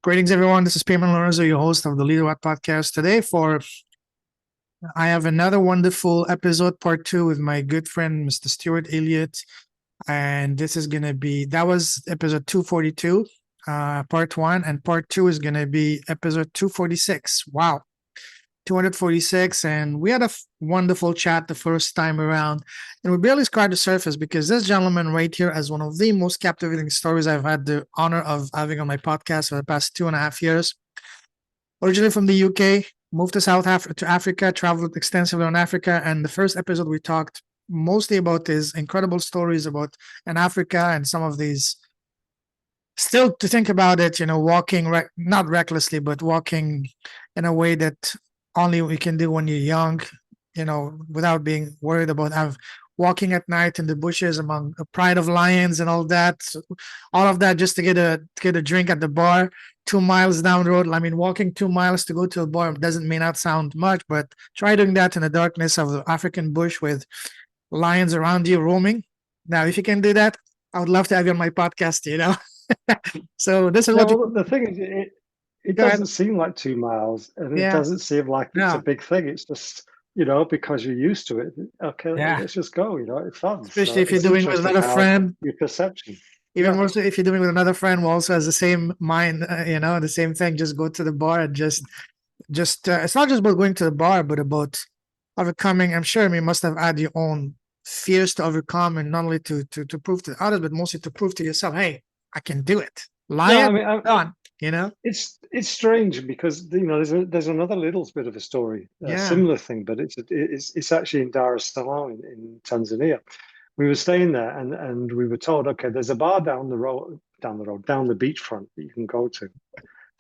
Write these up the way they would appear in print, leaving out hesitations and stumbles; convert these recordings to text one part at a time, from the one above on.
Greetings, everyone. This is Payman Lorenzo, your host of the Leader What podcast. I have another wonderful episode, part two, with my good friend, Mr. Stuart Elliott. And this is going to be, that was episode 242, part one. And part two is going to be episode 246. Wow. 246, and we had a wonderful chat the first time around, and we barely scratched the surface because this gentleman right here has one of the most captivating stories I've had the honor of having on my podcast for the past 2.5 years. Originally from the UK, moved to to Africa, traveled extensively on Africa, and the first episode we talked mostly about his incredible stories about in Africa and some of these. Still, to think about it, walking not recklessly, but walking in a way that only we can do when you're young, without being worried about walking at night in the bushes among a pride of lions and all that. All of that just to get a drink at the bar 2 miles down the road. I mean, walking 2 miles to go to a bar doesn't may not sound much, but try doing that in the darkness of the African bush with lions around you roaming. Now, if you can do that, I would love to have you on my podcast. So this is Yeah, what well, the thing is, it go ahead. doesn't seem like 2 miles, and it Yeah, doesn't seem like it's a no, big thing. It's just, because you're used to it. Okay, yeah. let's just go. It's fun. So Especially if you're it's doing with interesting another how friend, your perception. even Yeah, more so if you're doing with another friend who also has the same mind, the same thing. Just go to the bar and just it's not just about going to the bar, but about overcoming. I'm sure, you must have had your own fears to overcome, and not only to prove to others, but mostly to prove to yourself, hey, I can do it. yeah. Lion, on, you know. It's strange because there's another little bit of a story, a Yeah. similar thing, but it's actually in Dar es Salaam in Tanzania. We were staying there, and we were told, okay, there's a bar down the beachfront that you can go to.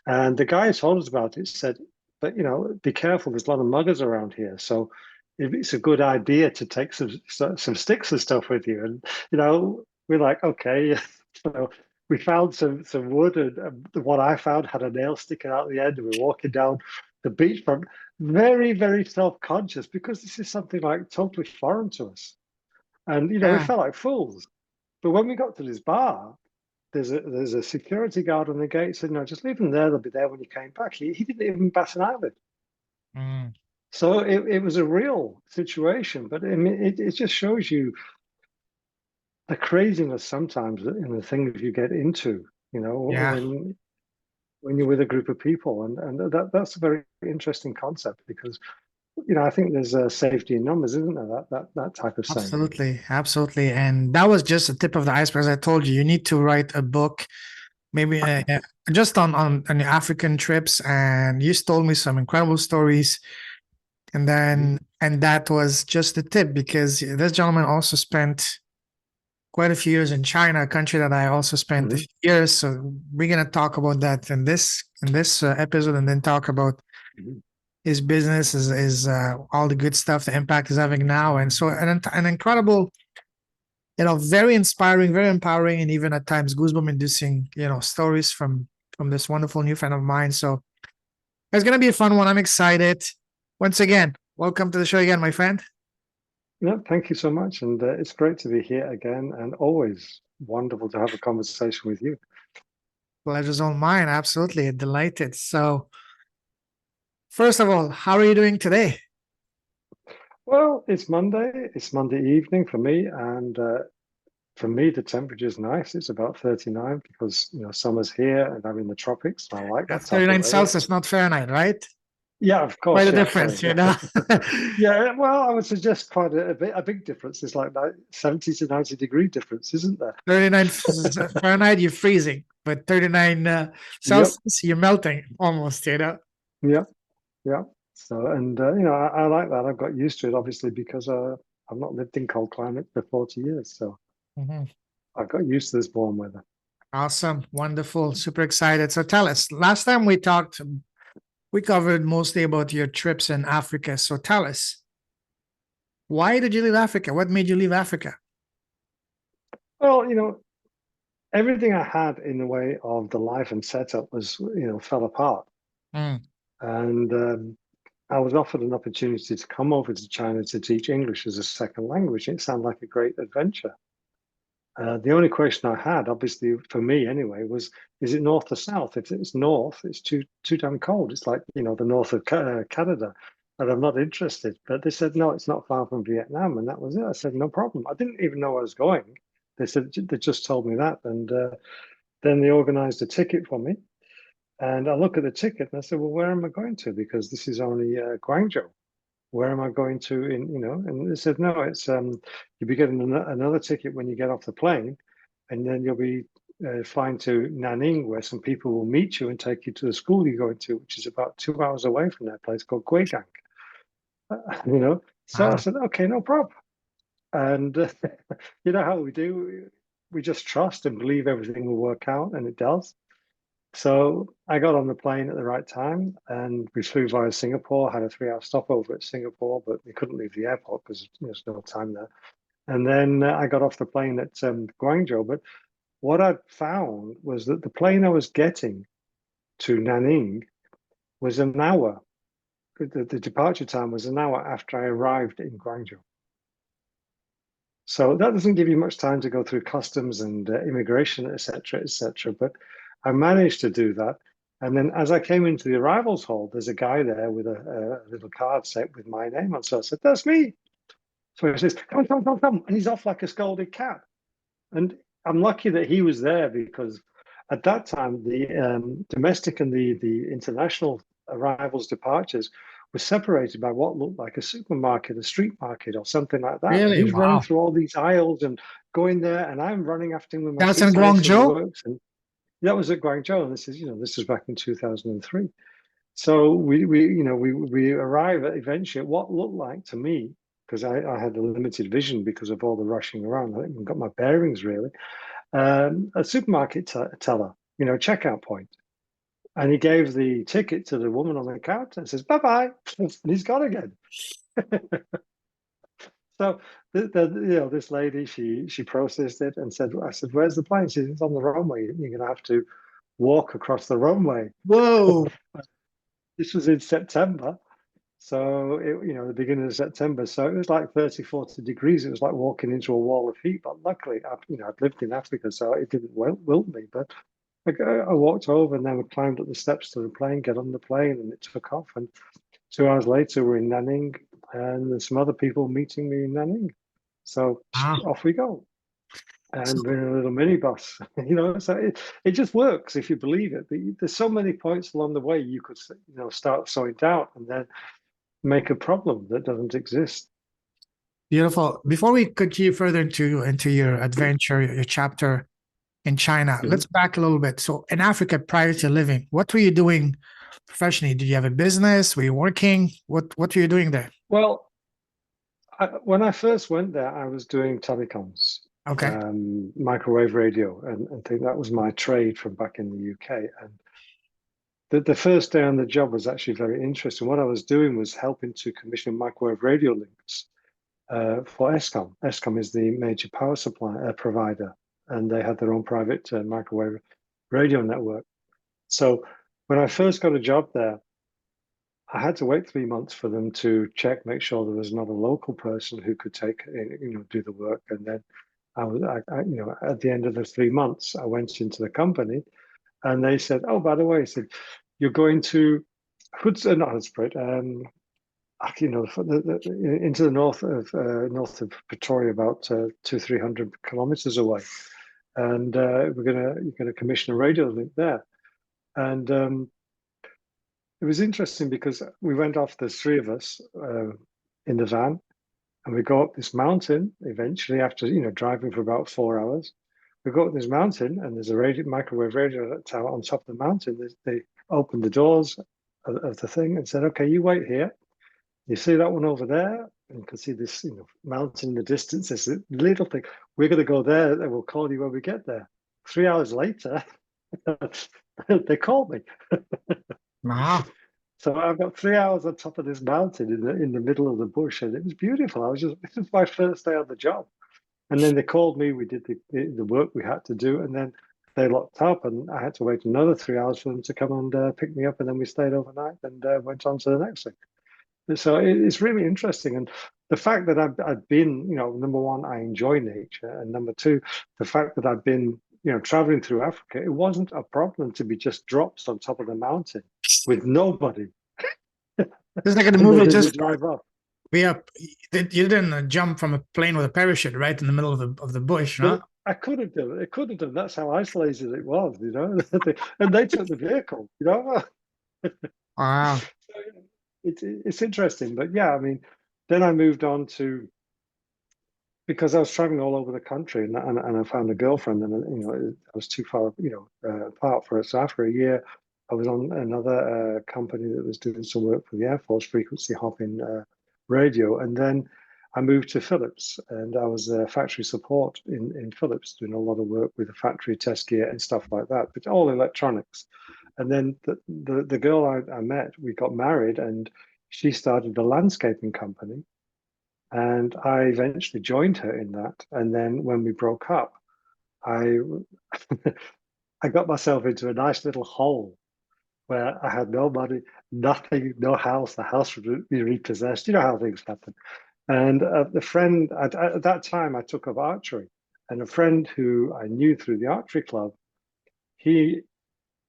And the guy who told us about it said, but be careful, there's a lot of muggers around here. So it's a good idea to take some sticks and stuff with you. And we're like, okay. So we found some wood, and what I found had a nail sticking out the end. And we're walking down the beachfront, very, very self-conscious because this is something like totally foreign to us. And we Yeah. felt like fools. But when we got to this bar, there's a security guard on the gate said, no, just leave them there. They'll be there when you came back. He didn't even bat an eyelid. Mm. So it was a real situation. But I mean, it just shows you the craziness sometimes in the things you get into, Yeah. when you're with a group of people. And that's a very interesting concept because, I think there's a safety in numbers, isn't there? That type of saying. Absolutely, absolutely. And that was just the tip of the iceberg. As I told you, you need to write a book, maybe just on your African trips. And you told me some incredible stories. And that was just the tip because this gentleman also spent quite a few years in China, a country that I also spent a Hmm. few years. So we're gonna talk about that in this episode, and then talk about his business is all the good stuff, the impact he's having now, and so an incredible, very inspiring, very empowering, and even at times goosebump inducing, stories from this wonderful new friend of mine. So it's gonna be a fun one. I'm excited. Once again, welcome to the show again, my friend. No, thank you so much. And it's great to be here again and always wonderful to have a conversation with you. Pleasure's all mine. Absolutely delighted. So, first of all, how are you doing today? Well, it's Monday. It's Monday evening for me. And for me, the temperature is nice. It's about 39 because, summer's here and I'm in the tropics. I like that That's type of 39 weather. Celsius, not Fahrenheit, right? Yeah, of Quite course. a Yeah, sorry. difference, you know. Yeah, well, I would suggest quite a big difference. It's like 70 to 90-degree difference, isn't there? 39 Fahrenheit, you're freezing, but 39 Yep. Celsius, you're melting almost. Yeah. Yeah. So, and I like that. I've got used to it, obviously, because I've not lived in cold climate for 40 years. So Mhm. I've got used to this warm weather. Awesome, wonderful, super excited. So tell us, last time we talked, we covered mostly about your trips in Africa. So tell us, why did you leave Africa? What made you leave Africa? Well, everything I had in the way of the life and setup was, fell apart. Mm. And I was offered an opportunity to come over to China to teach English as a second language. It sounded like a great adventure. The only question I had, obviously for me anyway, was is it north or south? If it's north, it's too damn cold. It's like, the north of Canada, and I'm not interested. But they said no, it's not far from Vietnam, and that was it. I said no problem. I didn't even know where I was going. They said they just told me that, and then they organised a ticket for me. And I look at the ticket and I said, well, where am I going to? Because this is only Guangzhou. Where am I going to and they said, no, it's you'll be getting another ticket when you get off the plane, and then you'll be flying to Nanning, where some people will meet you and take you to the school you're going to, which is about 2 hours away from that place called Guigang. So I Wow. said, okay, no problem. And you know how we do, we just trust and believe everything will work out, and it does. So I got on the plane at the right time, and we flew via Singapore, had a 3 hour stopover at Singapore, but we couldn't leave the airport because there's no time there. And then I got off the plane at Guangzhou. But what I found was that the plane I was getting to Nanning was an hour. The departure time was an hour after I arrived in Guangzhou. So that doesn't give you much time to go through customs and immigration, etc., etc. But I managed to do that. And then as I came into the arrivals hall, there's a guy there with a little card set with my name on. So I said, that's me. So he says, come, come, come, come. And he's off like a scolded cat. And I'm lucky that he was there, because at that time, the domestic and the international arrivals departures were separated by what looked like a supermarket, a street market, or something like that. And Really? he's running Wow. through all these aisles and going there, and I'm running after him with my That's in suitcase and the Guangzhou? works. And that was at Guangzhou, and this is back in 2003. So we arrive at eventually at what looked like to me, because I had a limited vision because of all the rushing around. I haven't got my bearings really. A supermarket teller, checkout point. And he gave the ticket to the woman on the counter and says, bye bye. And he's gone again. So this lady, she processed it and said, I said, where's the plane? She said, it's on the runway. You're going to have to walk across the runway. Whoa. This was in September. So, the beginning of September. So it was like 30, 40 degrees. It was like walking into a wall of heat. But luckily, I'd lived in Africa, so it didn't wilt me. But I walked over, and then we climbed up the steps to the plane, get on the plane, and it took off. And 2 hours later, we're in Nanning, and there's some other people meeting me in Nanning. So Wow. off we go. So And we're in a little minibus, so it just works if you believe it. But there's so many points along the way you could, start sowing doubt and then make a problem that doesn't exist. beautiful. Before we continue further into your adventure, your chapter in China, Mhm. let's back a little bit. So in Africa, prior to living, what were you doing professionally? Did you have a business? Were you working? What were you doing there? Well, when I first went there, I was doing telecoms, Okay. microwave radio, and think that was my trade from back in the UK. And the first day on the job was actually very interesting. What I was doing was helping to commission microwave radio links for Eskom. Eskom is the major power supply provider, and they had their own private microwave radio network. So when I first got a job there, I had to wait 3 months for them to check, make sure there was not a local person who could do the work. And then at the end of the 3 months, I went into the company, and they said, "Oh, by the way," said, "you're going to not Hoodsprit, into the north of Pretoria, about 300 kilometers away, and you're gonna commission a radio link there." And it was interesting because we went off, there's three of us in the van, and we go up this mountain eventually after driving for about 4 hours. We go up this mountain, and there's a microwave radio tower on top of the mountain. They opened the doors of the thing and said, "Okay, you wait here. You see that one over there? And you can see this mountain in the distance. There's a little thing. We're going to go there, and we'll call you when we get there." 3 hours later, they called me. Wow. So I've got 3 hours on top of this mountain in the middle of the bush, and it was beautiful. This was my first day on the job. And then they called me. We did the work we had to do, and then they locked up, and I had to wait another 3 hours for them to come and pick me up. And then we stayed overnight and went on to the next thing. So it's really interesting. And the fact that I'd been, number one, I enjoy nature, and number two, the fact that I've been, traveling through Africa, it wasn't a problem to be just dropped on top of the mountain with nobody, Just like in the and movie, then we just drive up. yeah, you didn't jump from a plane with a parachute right in the middle of the bush, no? Well, I could have done it. It could have done. That's how isolated it was, and they took the vehicle. Wow. It's interesting, but yeah, I mean, then I moved on to because I was traveling all over the country, and I found a girlfriend, and I was too far, apart for it. So after a year, I was on another company that was doing some work for the Air Force, frequency hopping radio, and then I moved to Philips, and I was factory support in Philips, doing a lot of work with the factory test gear and stuff like that, but all electronics. And then the girl I met, we got married, and she started a landscaping company. And I eventually joined her in that. And then when we broke up, I I got myself into a nice little hole where I had no money, nothing, no house. The house would be repossessed. You know how things happen. And the friend at that time, I took up archery, and a friend who I knew through the archery club, he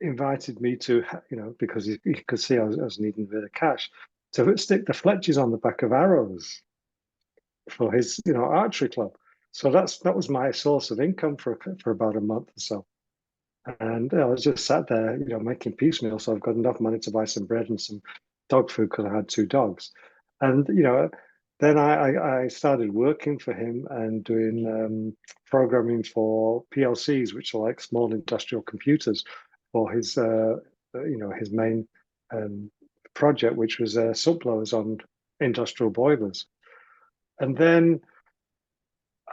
invited me to, because he could see I was needing a bit of cash, to stick the fletches on the back of arrows for his, archery club. So that was my source of income for about a month or so. And I was just sat there, making piecemeal. So I've got enough money to buy some bread and some dog food because I had two dogs. And then I started working for him and doing programming for PLCs, which are like small industrial computers, for his main project, which was subblowers on industrial boilers. And then,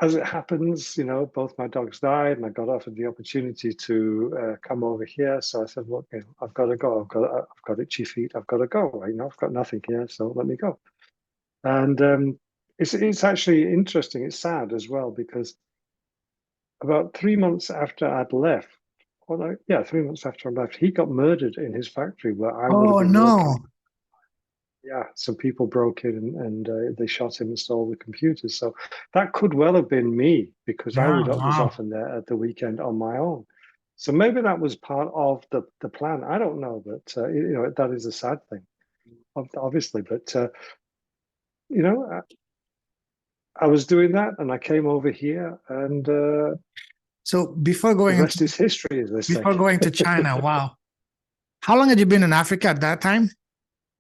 as it happens, both my dogs died, and I got offered the opportunity to come over here. So I said, "Look, I've got to go. I've got itchy feet. I've got to go. I've got nothing here, so let me go." And it's actually interesting. It's sad as well because about 3 months after I'd left, well, yeah, 3 months after I left, he got murdered in his factory where I would have Oh been working. no. Yeah, some people broke in and they shot him and stole the computers. So that could well have been me because I Yeah, was wow. often there at the weekend on my own. So maybe that was part of the plan. I don't know, but that is a sad thing, obviously. But you know, I was doing that, and I came over here, and So the rest is history, as they say. before going to China, wow. How long had you been in Africa at that time?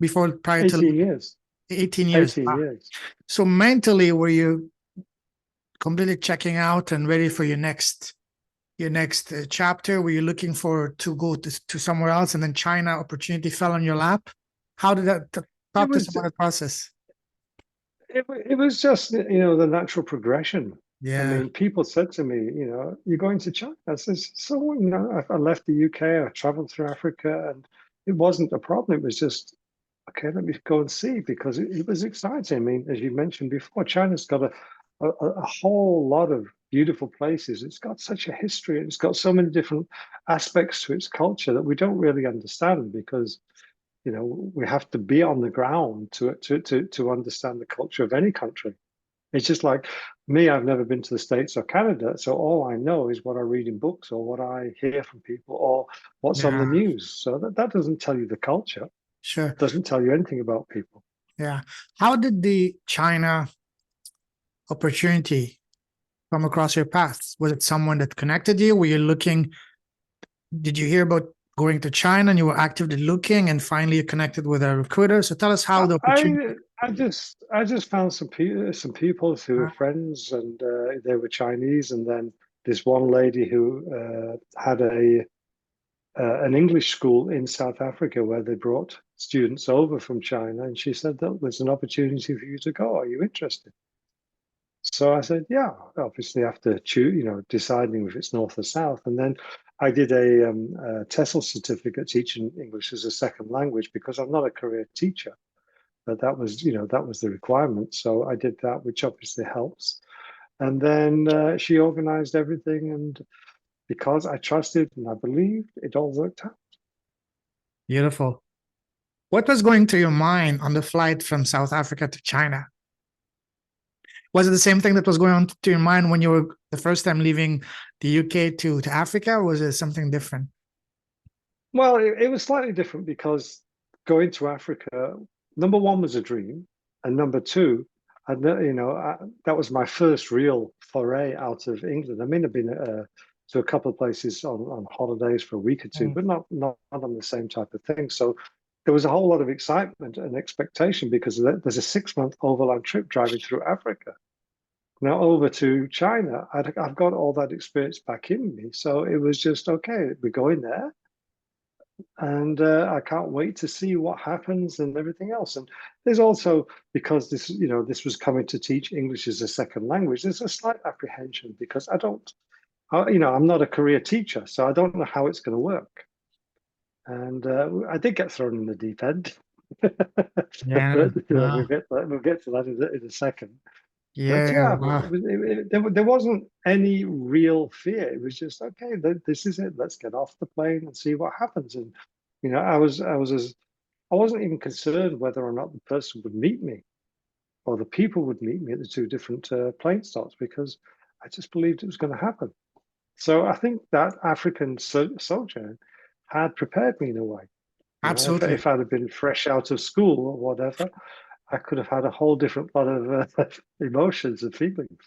Before prior to 18 years. 18 years. 18 Wow. years. So mentally, were you completely checking out and ready for your next chapter? Were you looking for to go to somewhere else, and then China opportunity fell on your lap? How did that It talk to us was about the process? it was just the natural progression. I Yeah, mean, people said to me, you're going to China. I says, so I left the UK, I traveled through Africa, and it wasn't a problem. It was just okay. Let me go and see because it was exciting. I mean, as you mentioned before, China's got a whole lot of beautiful places. It's got such a history, and it's got so many different aspects to its culture that we don't really understand because we have to be on the ground to understand the culture of any country. It's just like me, I've never been to the States or Canada, so all I know is what I read in books or what I hear from people or what's on the yeah, news. So that doesn't tell you the culture, sure. doesn't tell you anything about people. Yeah. How did the China opportunity come across your path? Was it someone that connected you? Were you looking? Did you hear about going to China and you were actively looking and finally you connected with a recruiter? So tell us how I the opportunity. I, I just found some people who were friends, and they were Chinese, and then this one lady who had an English school in South Africa where they brought students over from China, and she said that there's an opportunity for you to go. Are you interested? So I said, yeah. Obviously, after deciding if it's north or south, and then I did a TESOL certificate teaching English as a second language because I'm not a career teacher, but that was the requirement. So I did that, which obviously helps. And then she organized everything, and because I trusted and I believed, it all worked out. Beautiful. What was going through your mind on the flight from South Africa to China? Was it the same thing that was going on to your mind when you were the first time leaving the UK to Africa, or was it something different? Well, it was slightly different because going to Africa, number one was a dream, and number two, that was my first real foray out of England. I mean, I've been to a couple of places on holidays for a week or two, Mm. but not on the same type of thing. So there was a whole lot of excitement and expectation because there's a 6 month overland trip driving through Africa. Now over to China, I've got all that experience back in me, so it was just okay. We're going there and I can't wait to see what happens and everything else. And there's also, because this was coming to teach English as a second language, there's a slight apprehension because I'm not a career teacher, so I don't know how it's going to work. And I did get thrown in the deep end, Yeah, but wow. we'll get to that in a second. But Yeah, yeah, wow. there wasn't any real fear. It was just okay. This is it. Let's get off the plane and see what happens. And I wasn't even concerned whether or not the person would meet me or the people would meet me at the two different plane stops because I just believed it was going to happen. So I think that African sojourn had prepared me in a way. Absolutely. If I'd have been fresh out of school or whatever, I could have had a whole different lot of emotions and feelings.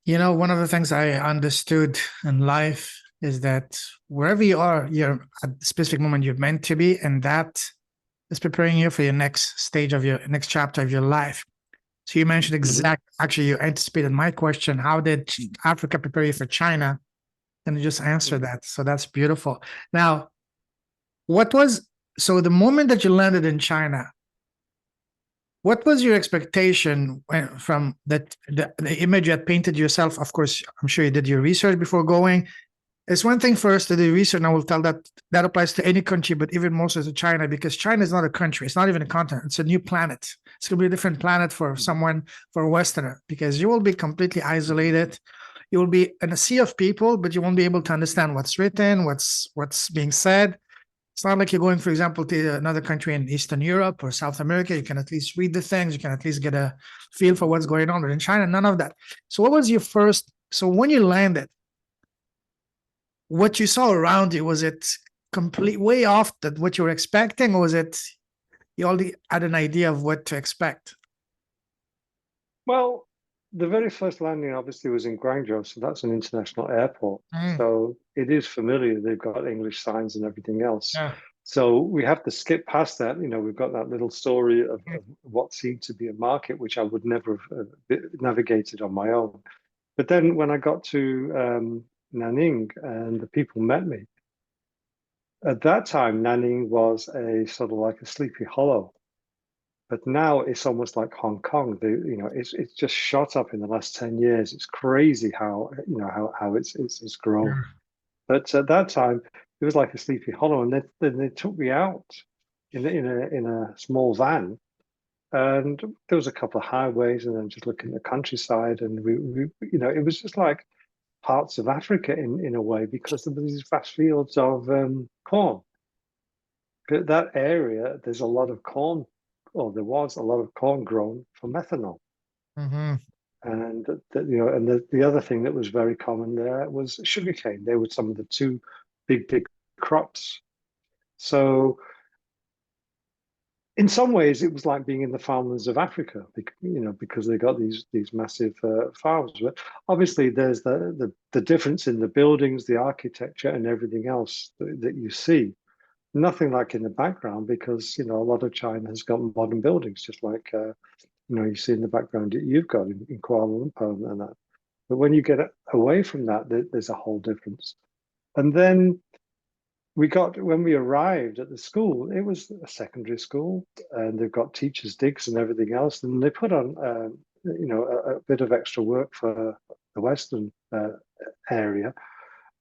You know, one of the things I understood in life is that wherever you are, you're at the specific moment you're meant to be, and that is preparing you for your next stage of your next chapter of your life. So you mentioned Hmm. actually, you anticipated my question. How did Africa prepare you for China? And you just answered Hmm. that. So that's beautiful. Now, what was, so the moment that you landed in China, what was your expectation from the image you had painted yourself? Of course, I'm sure you did your research before going. It's one thing for us to do research, and I will tell that that applies to any country, but even more so to China, because China is not a country. It's not even a continent. It's a new planet. It's going to be a different planet for someone, for a Westerner, because you will be completely isolated. You will be in a sea of people, but you won't be able to understand what's written, what's being said. It's not like you're going, for example, to another country in Eastern Europe or South America. You can at least read the things. You can at least get a feel for what's going on. But in China, none of that. So what was your first? So when you landed, what you saw around you, was it complete way off that what you were expecting, or was it you already had an idea of what to expect? Well, the very first landing obviously was in Guangzhou, so that's an international airport. Mm, So it is familiar. They've got English signs and everything else. yeah. So we have to skip past that. We've got that little story Mm, of what seemed to be a market, which I would never have navigated on my own. But then when I got to Nanning and the people met me, at that time, Nanning was a sort of like a sleepy hollow. But now it's almost like Hong Kong. It's just shot up in the last 10 years. It's crazy how it's grown. yeah. But at that time, it was like a sleepy hollow, and then they took me out in a small van, and there was a couple of highways, and then just looking at the countryside, and it was just like parts of Africa in a way because there were these vast fields of corn. But that area, there's a lot of corn, or there was a lot of corn grown for methanol. Mm-hmm. And the other thing that was very common there was sugarcane. They were some of the two big crops. So in some ways, it was like being in the farmlands of Africa, because they got these massive farms. But obviously, there's the difference in the buildings, the architecture, and everything else that you see. Nothing like in the background because a lot of China has got modern buildings, just like you see in the background that you've got in Kuala Lumpur and that. But when you get away from that, there's a whole difference. And then when we arrived at the school, it was a secondary school, and they've got teachers' digs and everything else. And they put on, a bit of extra work for the Western area.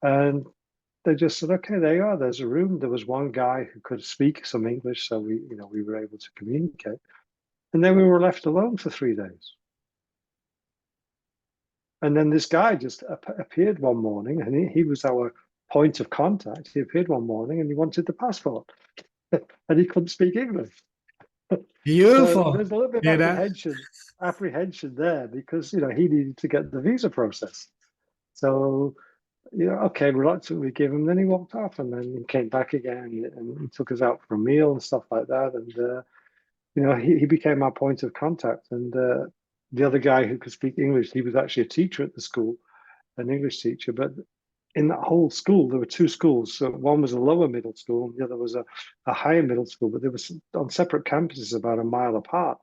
And they just said, okay, there you are. There's a room. There was one guy who could speak some English, so we were able to communicate. And then we were left alone for 3 days. And then this guy just appeared one morning, and he was our point of contact. He appeared one morning, and he wanted the passport, and he couldn't speak English. So Beautiful. there's a little bit Yeah, of that apprehension there because he needed to get the visa process. So okay, reluctantly we give him. Then he walked off, and then he came back again, and he took us out for a meal and stuff like that. And he became our point of contact. And the other guy who could speak English, he was actually a teacher at the school, an English teacher. But in that whole school, there were two schools. So one was a lower middle school, and the other was a higher middle school. But they were on separate campuses, about a mile apart.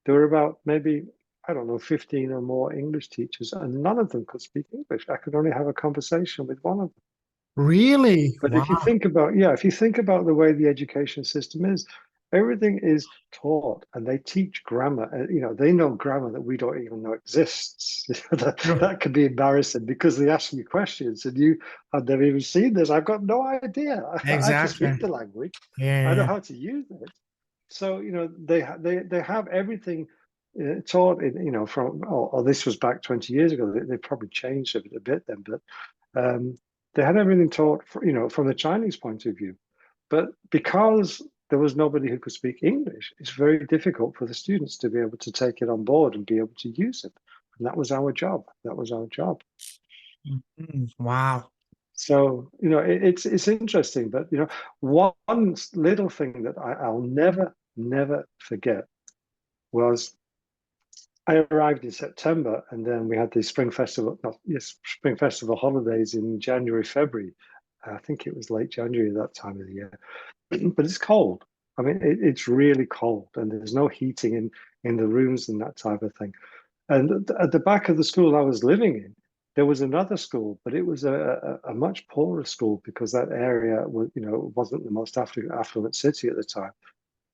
There were about maybe, I don't know, 15 or more English teachers, and none of them could speak English. I could only have a conversation with one of them. really, But if you wow. think about, yeah, if you think about the way the education system is, everything is taught and they teach grammar. They know grammar that we don't even know exists. True. That could be embarrassing because they ask you questions and I've never even seen this. I've got no idea. I can Exactly. speak the language. I know Yeah. how to use it. So they have everything taught in from this was back 20 years ago. They probably changed it a bit then, but they had everything taught from the Chinese point of view. But because there was nobody who could speak English, it's very difficult for the students to be able to take it on board and be able to use it. And that was our job. That was our job. Mhm. Wow. So it's interesting, but one little thing that I'll never forget was I arrived in September, and then we had the Spring Festival, no, yes, Spring Festival holidays in January, February. I think it was late January that time of the year. But it's cold. I mean, it's really cold, and there's no heating in the rooms and that type of thing. And at the back of the school I was living in, there was another school, but it was a much poorer school because that area was, wasn't the most affluent city at the time,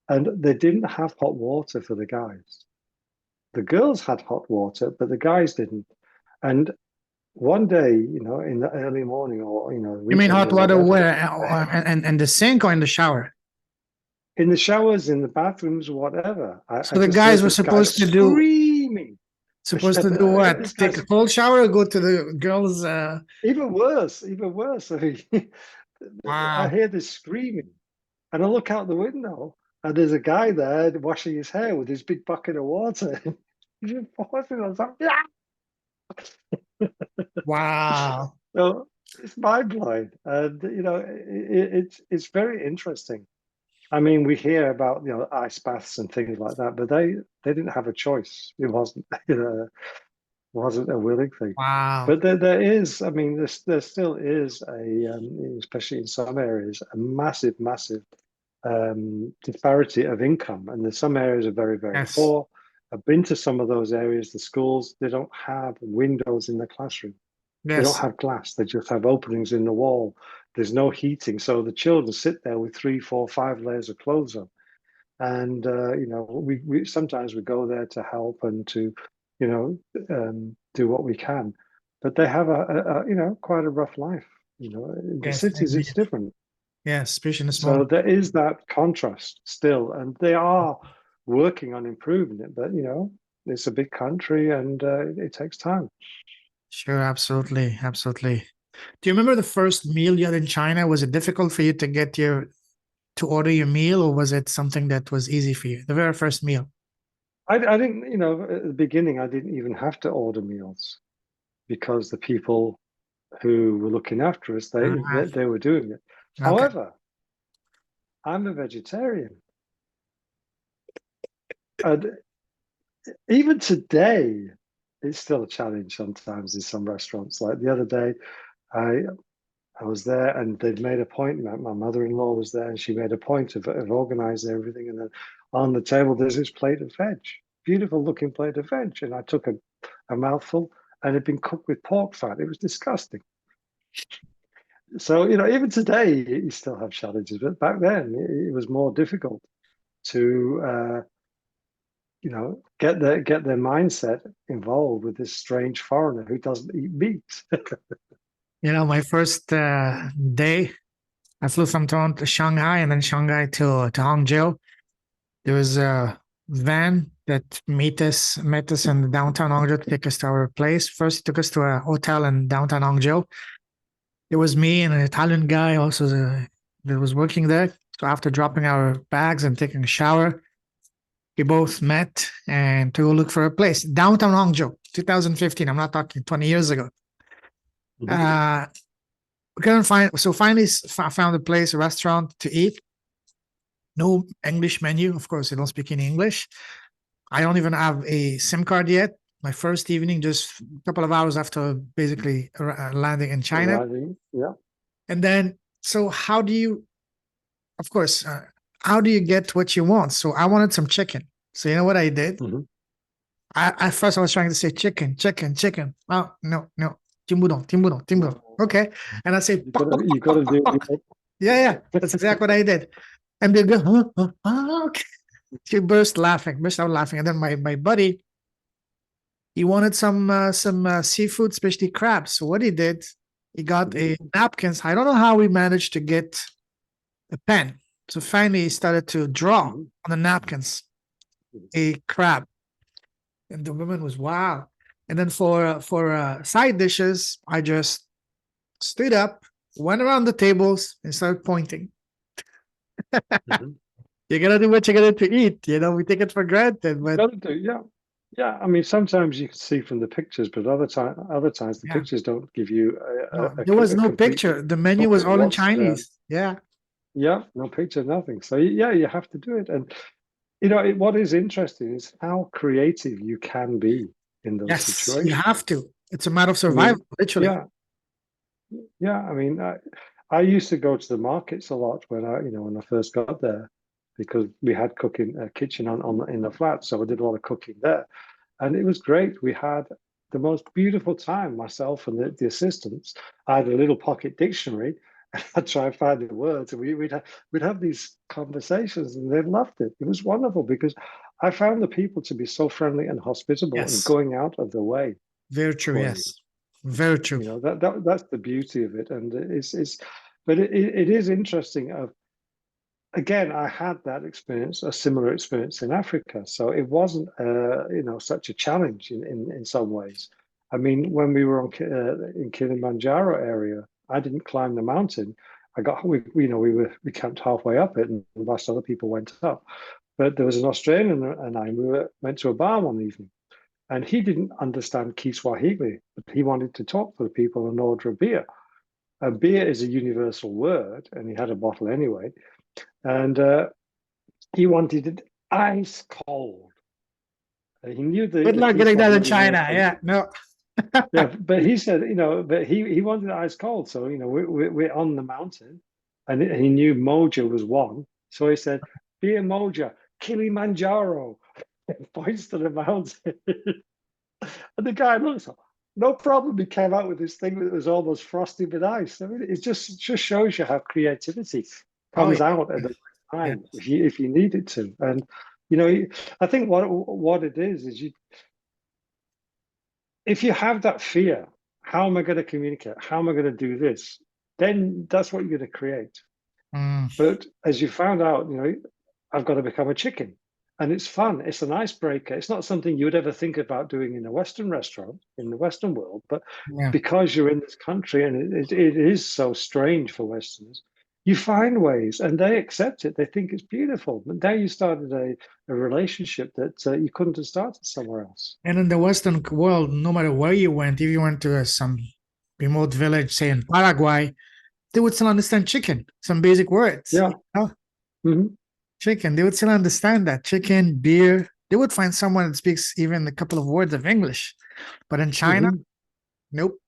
and they didn't have hot water for the guys. The girls had hot water, but the guys didn't. And one day, in the early morning or You mean weekend hot or water whatever, where? And the sink or in the shower? in the showers, in the bathrooms, whatever, I So the just guys heard were this guy screaming. supposed to do I heard what? this guy Take a cold shower or go to the girls? even worse, even worse. I mean, I Wow. hear this screaming, and I look out the window, and there's a guy there washing his hair with his big bucket of water. He's just washing. I was like, yeah. Wow. So it's mind blowing, and it's very interesting. I mean, we hear about ice baths and things like that, but they didn't have a choice. It wasn't wasn't a willing thing. Wow. But there is, I mean, there still is especially in some areas, a massive disparity of income, and there's some areas are very Yes. poor. I've been to some of those areas. The schools, they don't have windows in the classroom. They don't Yes. have glass. They just have openings in the wall. There's no heating, so the children sit there with 3, 4, 5 layers of clothes on. And we sometimes we go there to help and to do what we can, but they have quite a rough life. In the Yes, cities it's indeed. different. Yes, especially in the small. So there is that contrast still, and they are working on improving it. But it's a big country, and it takes time. Sure, absolutely, absolutely. Do you remember the first meal you had in China? Was it difficult for you to to order your meal, or was it something that was easy for you? The very first meal. I didn't, at the beginning, I didn't even have to order meals because the people who were looking after us, Ah, they were doing it. okay. However, I'm a vegetarian, and even today, it's still a challenge sometimes in some restaurants. Like the other day, I I was there, and they'd made a point. My mother-in-law was there, and she made a point of organising everything. And then on the table, there's this plate of veg, beautiful looking plate of veg, and I took a mouthful, and it had been cooked with pork fat. It was disgusting. So even today, you still have challenges, but back then it was more difficult to get their mindset involved with this strange foreigner who doesn't eat meat. My first day, I flew from Toronto to Shanghai and then Shanghai to Hangzhou. There was a van that met us in downtown Hangzhou to take us to our place. First, he took us to a hotel in downtown Hangzhou. It was me and an Italian guy also that was working there. So after dropping our bags and taking a shower, We both met and to go look for a place. Downtown Hangzhou, 2015. I'm not talking 20 years ago. Mhm. We couldn't find, so finally found a place, a restaurant to eat. No English menu. Of course, they don't speak any English. I don't even have a SIM card yet. My first evening, just a couple of hours after basically landing in China. Arriving, yeah. And then, so how do you, of course, how do you get what you want? So I wanted some chicken. So you know what I did? Mhm. At first I was trying to say chicken, chicken, chicken. Oh, no, no. Timbudon, timbudon, timbudon. No, Okay. And I say, "Pok, pok, you pok, got pok, to pok, do pok." it. Yeah, yeah. That's exactly what I did. And they go, huh, huh, okay. She burst out laughing. And then my buddy, he wanted some seafood, especially crabs. So what he did, he got Mhm. a napkins. I don't know how we managed to get a pen. So finally he started to draw Mhm. on the napkins Mhm. a crab. And the woman was wow. And then for side dishes, I just stood up, went around the tables, and started pointing. Mhm. You gotta do what you gotta to eat. You know, we take it for granted, You but got to do, yeah. Yeah, I mean, sometimes you can see from the pictures, but other times the yeah, pictures don't give you no, there was a no complete picture. The menu was story of all in what's there. Chinese. Yeah. Yeah, no picture, nothing. So yeah, you have to do it. And what is interesting is how creative you can be in those Yes, you situations. have to. It's a matter of I survival, mean, literally. yeah, yeah. I mean, I used to go to the markets a lot when I first got there because we had cooking kitchen on in the flat, so I did a lot of cooking there, and it was great. We had the most beautiful time, myself and the assistants. I had a little pocket dictionary. I'd try and find the words, and we'd have these conversations, and they loved it. It was wonderful because I found the people to be so friendly and hospitable and Yes. going out of the way Very true. for you. Yes. Very true. That's the beauty of it, and but it is interesting. Again, I had that experience, a similar experience in Africa, so it wasn't such a challenge in some ways. I mean, when we were in Kilimanjaro area, I didn't climb the mountain. We camped halfway up it, and the rest other people went up. But there was an Australian and went to a bar one evening, and he didn't understand Kiswahili, but he wanted to talk to the people and order a beer. A beer is a universal word, and he had a bottle anyway. And he wanted it ice cold. He knew Good the luck getting that in Kiswahili word China. from, Yeah. No. yeah, but he said, but he wanted it ice cold. So, we're on the mountain, and he knew Moja was one. So he said, beer Moja, Kilimanjaro, points to the mountain. And the guy looks, no problem. He came out with this thing that was almost frosty with ice. I mean, it just shows you how creativity Oh comes yeah. out at the right Yeah. time if you need it to. And I think what it is if you have that fear, how am I going to communicate? How am I going to do this? Then that's what you're going to create. Mm, But as you found out, I've got to become a chicken. And it's fun. It's an icebreaker. It's not something you would ever think about doing in a Western restaurant, in the Western world. But yeah. because you're in this country and it is so strange for Westerners, you find ways and they accept it. They think it's beautiful. But now you started a relationship that you couldn't have started somewhere else. And in the Western world, no matter where you went, if you went to some remote village, say in Paraguay, they would still understand chicken, some basic words. Yeah. Hmm. Chicken, they would still understand that. Chicken, beer, they would find someone that speaks even a couple of words of English. But in China, Hmm. nope.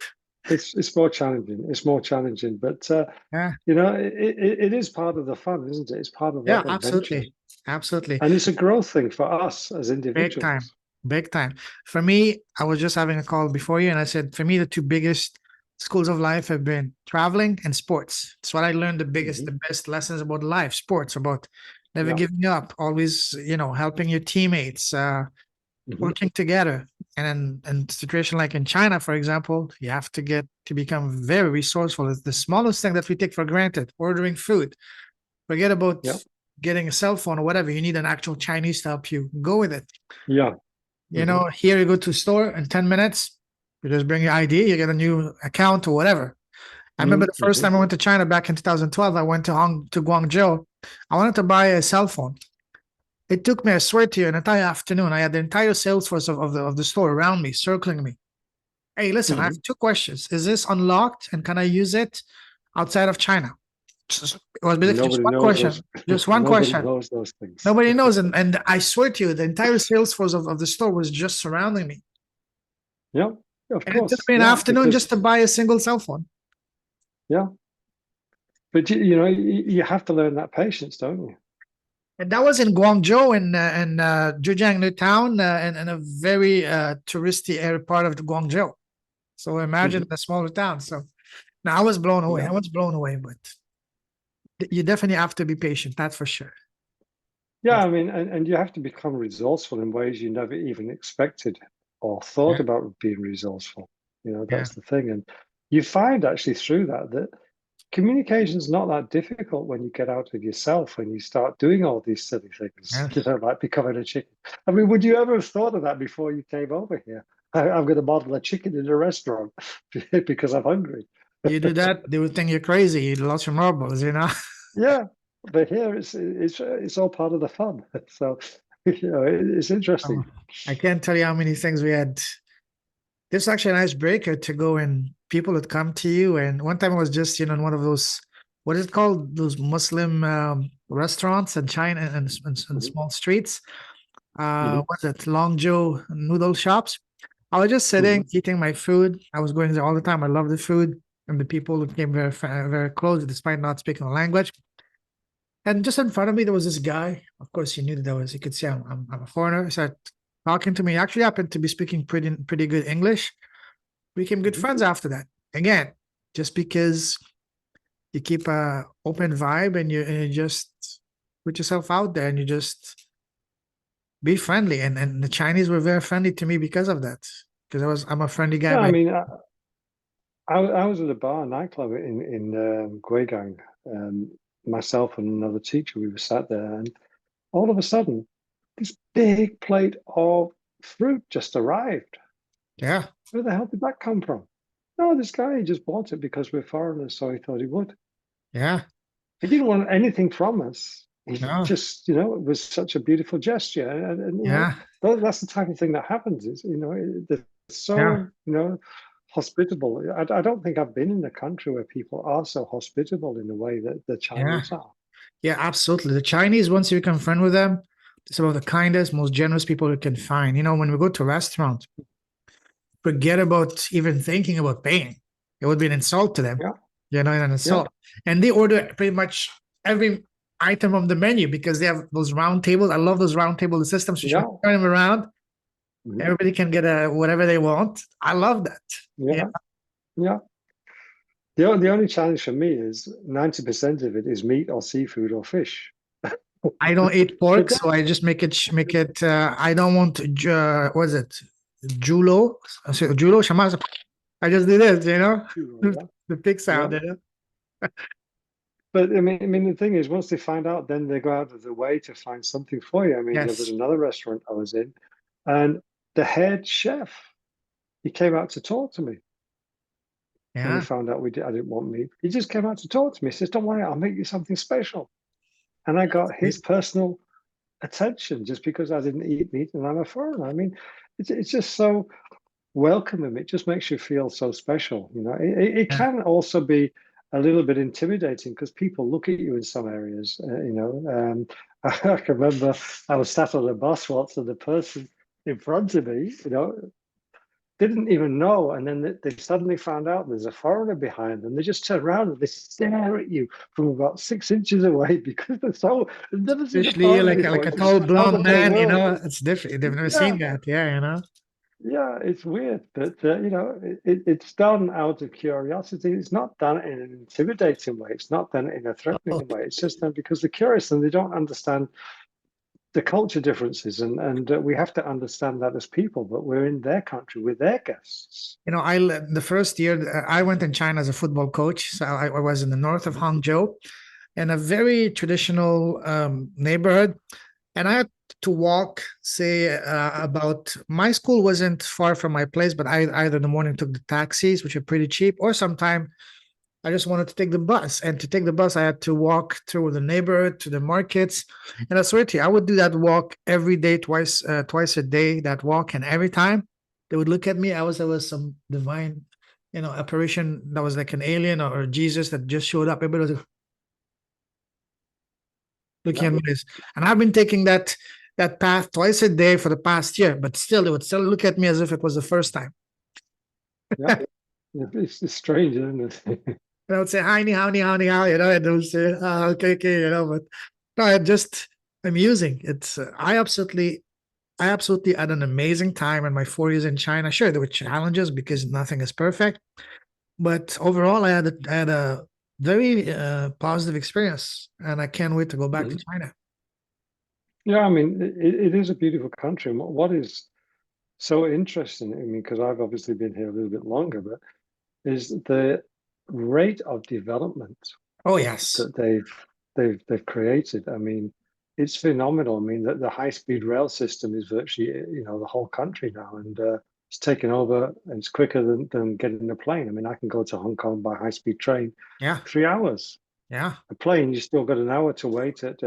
It's more challenging. It's more challenging, but Yeah, it is part of the fun, isn't it? It's part of yeah, that adventure. absolutely. Absolutely. And it's a growth thing for us as Big time. individuals. Big time. For me, I was just having a call before you, and I said, for me, the two biggest schools of life have been traveling and sports. It's what I learned Hmm. the best lessons about life, sports, about never Yeah. giving up, always, helping your teammates, Hmm. working together. And in situation like in China, for example, you have to get to become very resourceful. It's the smallest thing that we take for granted, ordering food. Forget about Yeah. getting a cell phone or whatever. You need an actual Chinese to help you go with it. Yeah. Hmm. Here you go to a store in 10 minutes, you just bring your ID, you get a new account or whatever. I remember the first Hmm. time I went to China back in 2012, I went to Guangzhou. I wanted to buy a cell phone. It took me, I swear to you, an entire afternoon. I had the entire sales force of the store around me, circling me. Hey, listen, I have Mhm. two questions. Is this unlocked and can I use it outside of China? It was basically just Nobody one knows those. question. Just one Nobody question. knows those things. Nobody knows. And I swear to you, the entire sales force of the store was just surrounding me. Yeah, of And it took course. me an Yeah, afternoon because just to buy a single cell phone. yeah, but you have to learn that patience, don't you? And that was in Guangzhou and Zhejiang town in a very touristy area part of the Guangzhou. So imagine Mhm. the smaller town. So now I was blown away. Yeah. I was blown away, but you definitely have to be patient. That's for sure. Yeah, That's I mean, and you have to become resourceful in ways you never even expected or thought yeah, about being resourceful. yeah, That's the thing. And you find actually through that communication's not that difficult when you get out of yourself and you start doing all these silly things, yeah. like becoming a chicken. I mean, would you ever have thought of that before you came over here? I'm going to model a chicken in a restaurant because I'm hungry. You do that, they would think you're crazy. You lost your marbles, you know. Yeah, but here it's all part of the fun. So it's interesting. Um, I can't tell you how many things we had. This is actually an icebreaker to go and people would come to you. And one time I was just, in one of those, what is it called? Those Muslim restaurants in China and Mhm, small streets. mhm, What's it? Longzhou noodle shops. I was just sitting, mhm. eating my food. I was going there all the time. I love the food. And the people came very close, despite not speaking the language. And just in front of me, there was this guy. Of course, he knew that he could see I'm a foreigner. He started talking to me. He actually happened to be speaking pretty good English. We became good Mhm. friends after that. Again, just because you keep a open vibe and you just put yourself out there and you just be friendly. And the Chinese were very friendly to me because of that. Because I'm a friendly guy Yeah, I by mean, I was at a bar nightclub in Guigang. Um, Myself and another teacher, we were sat there, and all of a sudden, this big plate of fruit just arrived. yeah, Where the hell did that come from? No, this guy he just bought it because we're foreigners, so he thought he would. yeah, He didn't want anything from us. He no, just, it was such a beautiful gesture, and yeah, that's the type of thing that happens. Is they're yeah, so hospitable. I don't think I've been in a country where people are so hospitable in the way that the yeah, Chinese are. yeah, absolutely. The Chinese, once you become friend with them, they're some of the kindest, most generous people you can find. When we go to restaurants, forget about even thinking about paying. It would be an insult to them, Yeah, an yeah, insult. And they order pretty much every item on the menu because they have those round tables. I love those round table systems. So you yeah, turn them around, mhm, everybody can get whatever they want. I love that. Yeah. yeah, yeah. The only challenge for me is 90% of it is meat or seafood or fish. I don't eat But pork, that, so I just make it. I don't want. What is it? Julo. So Julo. Shamas. I just do this. yeah, The pig sound. yeah. But I mean, the thing is, once they find out, then they go out of their way to find something for you. I mean, there was Yes. another restaurant I was in, and the head chef, he came out to talk to me when he Yeah. found out I didn't want meat. He just came out to talk to me. He says, "Don't worry, I'll make you something special." And I got his personal attention just because I didn't eat meat and I'm a foreigner. I mean, it's just so welcoming. It just makes you feel so special. It Yeah. can also be a little bit intimidating because people look at you in some areas. I can remember I was sat on a bus once and the person in front of me, didn't even know. And then they suddenly found out there's a foreigner behind them. They just turn around and they stare at you from about 6 inches away because they've never seen a Especially foreigner like before. a It's tall out blonde of their man, world. it's different. They've never Yeah, seen that. Yeah. yeah, it's weird, but it's done out of curiosity. It's not done in an intimidating way. It's not done in a Oh, threatening way. It's just done because they're curious and they don't understand the culture differences, and we have to understand that as people. But we're in their country, we're their guests. the first year I went in China as a football coach. So I was in the north of Hangzhou in a very traditional neighborhood. And I had to walk, say, about my school wasn't far from my place, but I either in the morning took the taxis, which are pretty cheap, or sometime I just wanted to take the bus. And to take the bus, I had to walk through the neighborhood to the markets. And I swear to you, I would do that walk every day, twice a day, that walk. And every time they would look at me, there was some divine, apparition that was like an alien or Jesus that just showed up. Everybody was looking Yeah, at me this. And I've been taking that path twice a day for the past year, but still they would still look at me as if it was the first time. yeah. It's strange, isn't it? And I would say, hi, ni hao, and they would say, okay, okay, but no, it just amusing. It's, I absolutely had an amazing time in my 4 years in China. Sure, there were challenges because nothing is perfect, but overall, I had a very positive experience, and I can't wait to go back to Mhm. China. Yeah, I mean, it is a beautiful country. And what is so interesting, I mean, because I've obviously been here a little bit longer, but is the rate of development Oh yes, that they've created. I mean, it's phenomenal. I mean, the high-speed rail system is virtually, the whole country now, and it's taken over, and it's quicker than getting a plane. I mean, I can go to Hong Kong by high-speed train, yeah, 3 hours. yeah. A plane, you still got an hour to wait at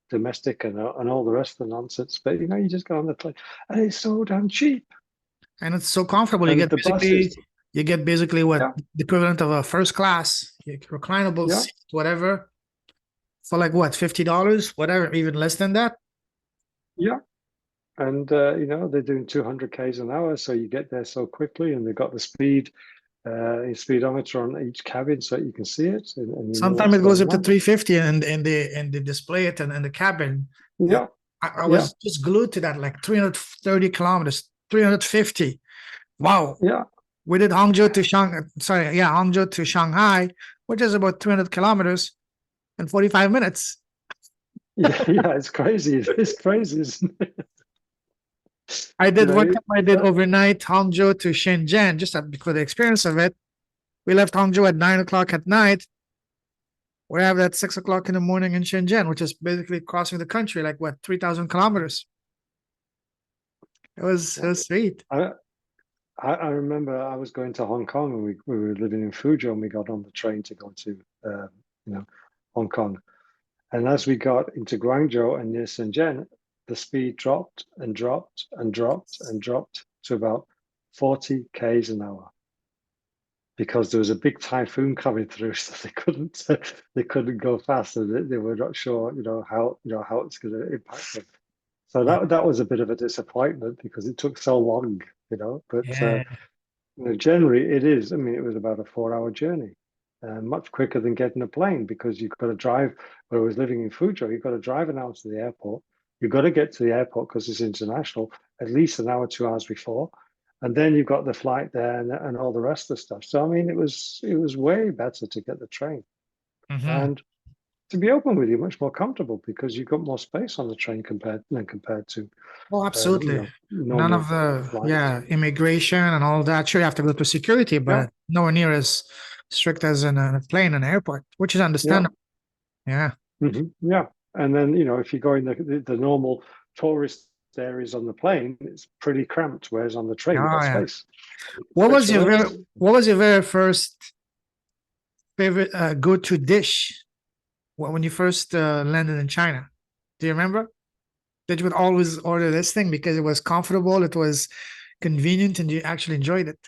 domestic and all the rest of the nonsense. But you just go on the plane, and it's so damn cheap. And it's so comfortable. And the buses, You get basically what yeah, the equivalent of a first class reclinable yeah, seat, whatever, for like what, $50, whatever, even less than that. yeah. And they're doing 200 k's an hour, so you get there so quickly, and they've got the speedometer on each cabin, so you can see it and you know Sometimes what's it goes going up to on. 350 and they display it and in the cabin. Uh, Yeah, I yeah, was just glued to that, like 330 kilometers, 350. Wow. yeah, We did Hangzhou to Shanghai, which is about 300 kilometers in 45 minutes. yeah, yeah. It's crazy. It's crazy, isn't it? I You did know, one time, I did overnight Hangzhou to Shenzhen, just for the experience of it. We left Hangzhou at 9 o'clock at night. We have at 6 o'clock in the morning in Shenzhen, which is basically crossing the country, like what, 3,000 kilometers. It yeah. was sweet. I remember I was going to Hong Kong, and we were living in Fuzhou, and we got on the train to go to you know Hong Kong. And as we got into Guangzhou and near Shenzhen, the speed dropped and dropped and dropped and dropped to about 40 k's an hour because there was a big typhoon coming through, so they couldn't go faster. They were not sure, how it's going to impact them. So Yeah. that was a bit of a disappointment because it took so long, But Yeah. generally, it is. I mean, it was about a 4-hour journey, much quicker than getting a plane because you've got to drive. Where I was living in Fuzhou, you've got to drive an hour to the airport. You've got to get to the airport because it's international, at least an hour, 2 hours before, and then you've got the flight there and all the rest of the stuff. So I mean, it was way better to get the train, Hmm. and to be open with you, much more comfortable because you've got more space on the train compared to Oh, absolutely. None of normal the, flights. yeah, immigration and all that. Sure, you have to go through security, Yeah, but nowhere near as strict as in a plane and airport, which is yeah. understandable. Yeah. Yeah. And then, if you go in the normal tourist areas on the plane, it's pretty cramped, whereas on the train, you've Oh, got yeah. space. Stretch your legs. What was your very first favorite go-to dish when you first landed in China? Do you remember? That you would always order this thing because it was comfortable, it was convenient, and you actually enjoyed it.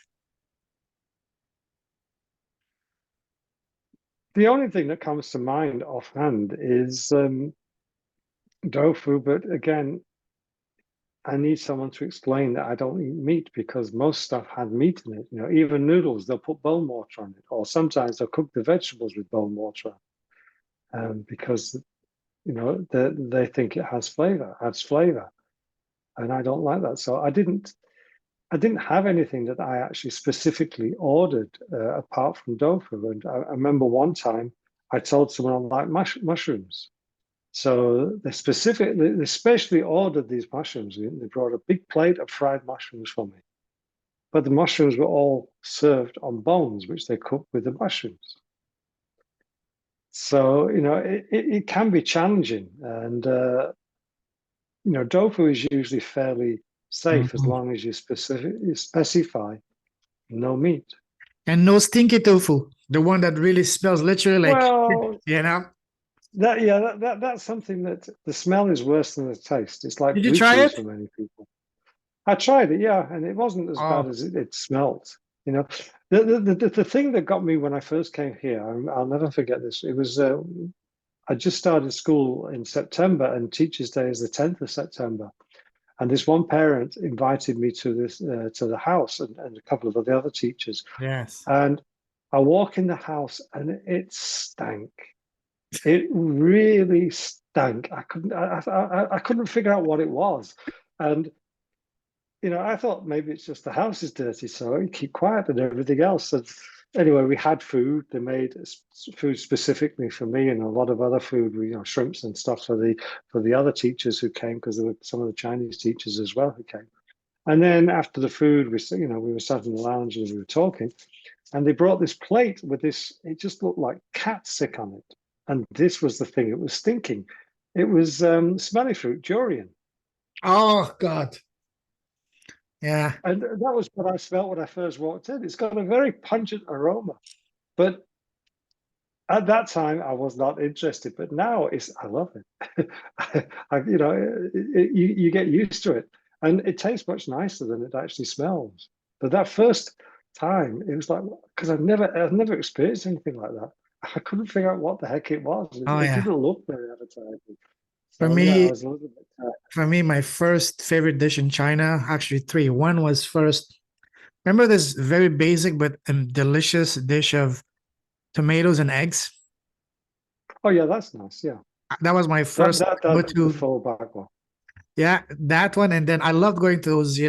The only thing that comes to mind offhand is tofu, but again, I need someone to explain that I don't eat meat because most stuff had meat in it. Even noodles, they'll put bone water on it, or sometimes they'll cook the vegetables with bone water, because they think it adds flavor, and I don't like that. So I didn't have anything that I actually specifically ordered apart from tofu. And I remember one time I told someone I like mushrooms. So they specially ordered these mushrooms. They brought a big plate of fried mushrooms for me. But the mushrooms were all served on bones, which they cooked with the mushrooms. So, it can be challenging. And, tofu is usually fairly safe as Mhm. long as you specify no meat. And no stinky tofu, the one that really smells literally like, Well, you know. that's something that the smell is worse than the taste. It's like Did you blue try cheese it? for many people. I tried it, yeah, and it wasn't as bad Oh, as it smelt. You know, the thing that got me when I first came here, I'll never forget this. It was I just started school in September, and Teachers' Day is the 10th of September. And this one parent invited me to this to the house, and a couple of the other teachers. yes. And I walk in the house, and it stank. It really stank. I couldn't figure out what it was, and I thought maybe it's just the house is dirty, so I keep quiet and everything else. And anyway, we had food. They made food specifically for me, and a lot of other food, shrimps and stuff for the other teachers who came, because there were some of the Chinese teachers as well who came. And then after the food, we were sat in the lounge and we were talking, and they brought this plate with this. It just looked like cat sick on it, and this was the thing. It was stinking. It was smelly fruit, durian. Oh God. Yeah. And that was what I smelled when I first walked in. It's got a very pungent aroma. But at that time, I was not interested. But now I love it. You get used to it. And it tastes much nicer than it actually smells. But that first time, it was like, because I've never experienced anything like that. I couldn't figure out what the heck it was. Oh It yeah. didn't look very appetizing. For So yeah, I me, was a little bit. my first favorite dish in China, actually three. One was first. Remember this very basic but delicious dish of tomatoes and eggs? Oh yeah, that's nice. Yeah, That was my first that's the go-to. full back one. Yeah, that one. And then I loved going to those,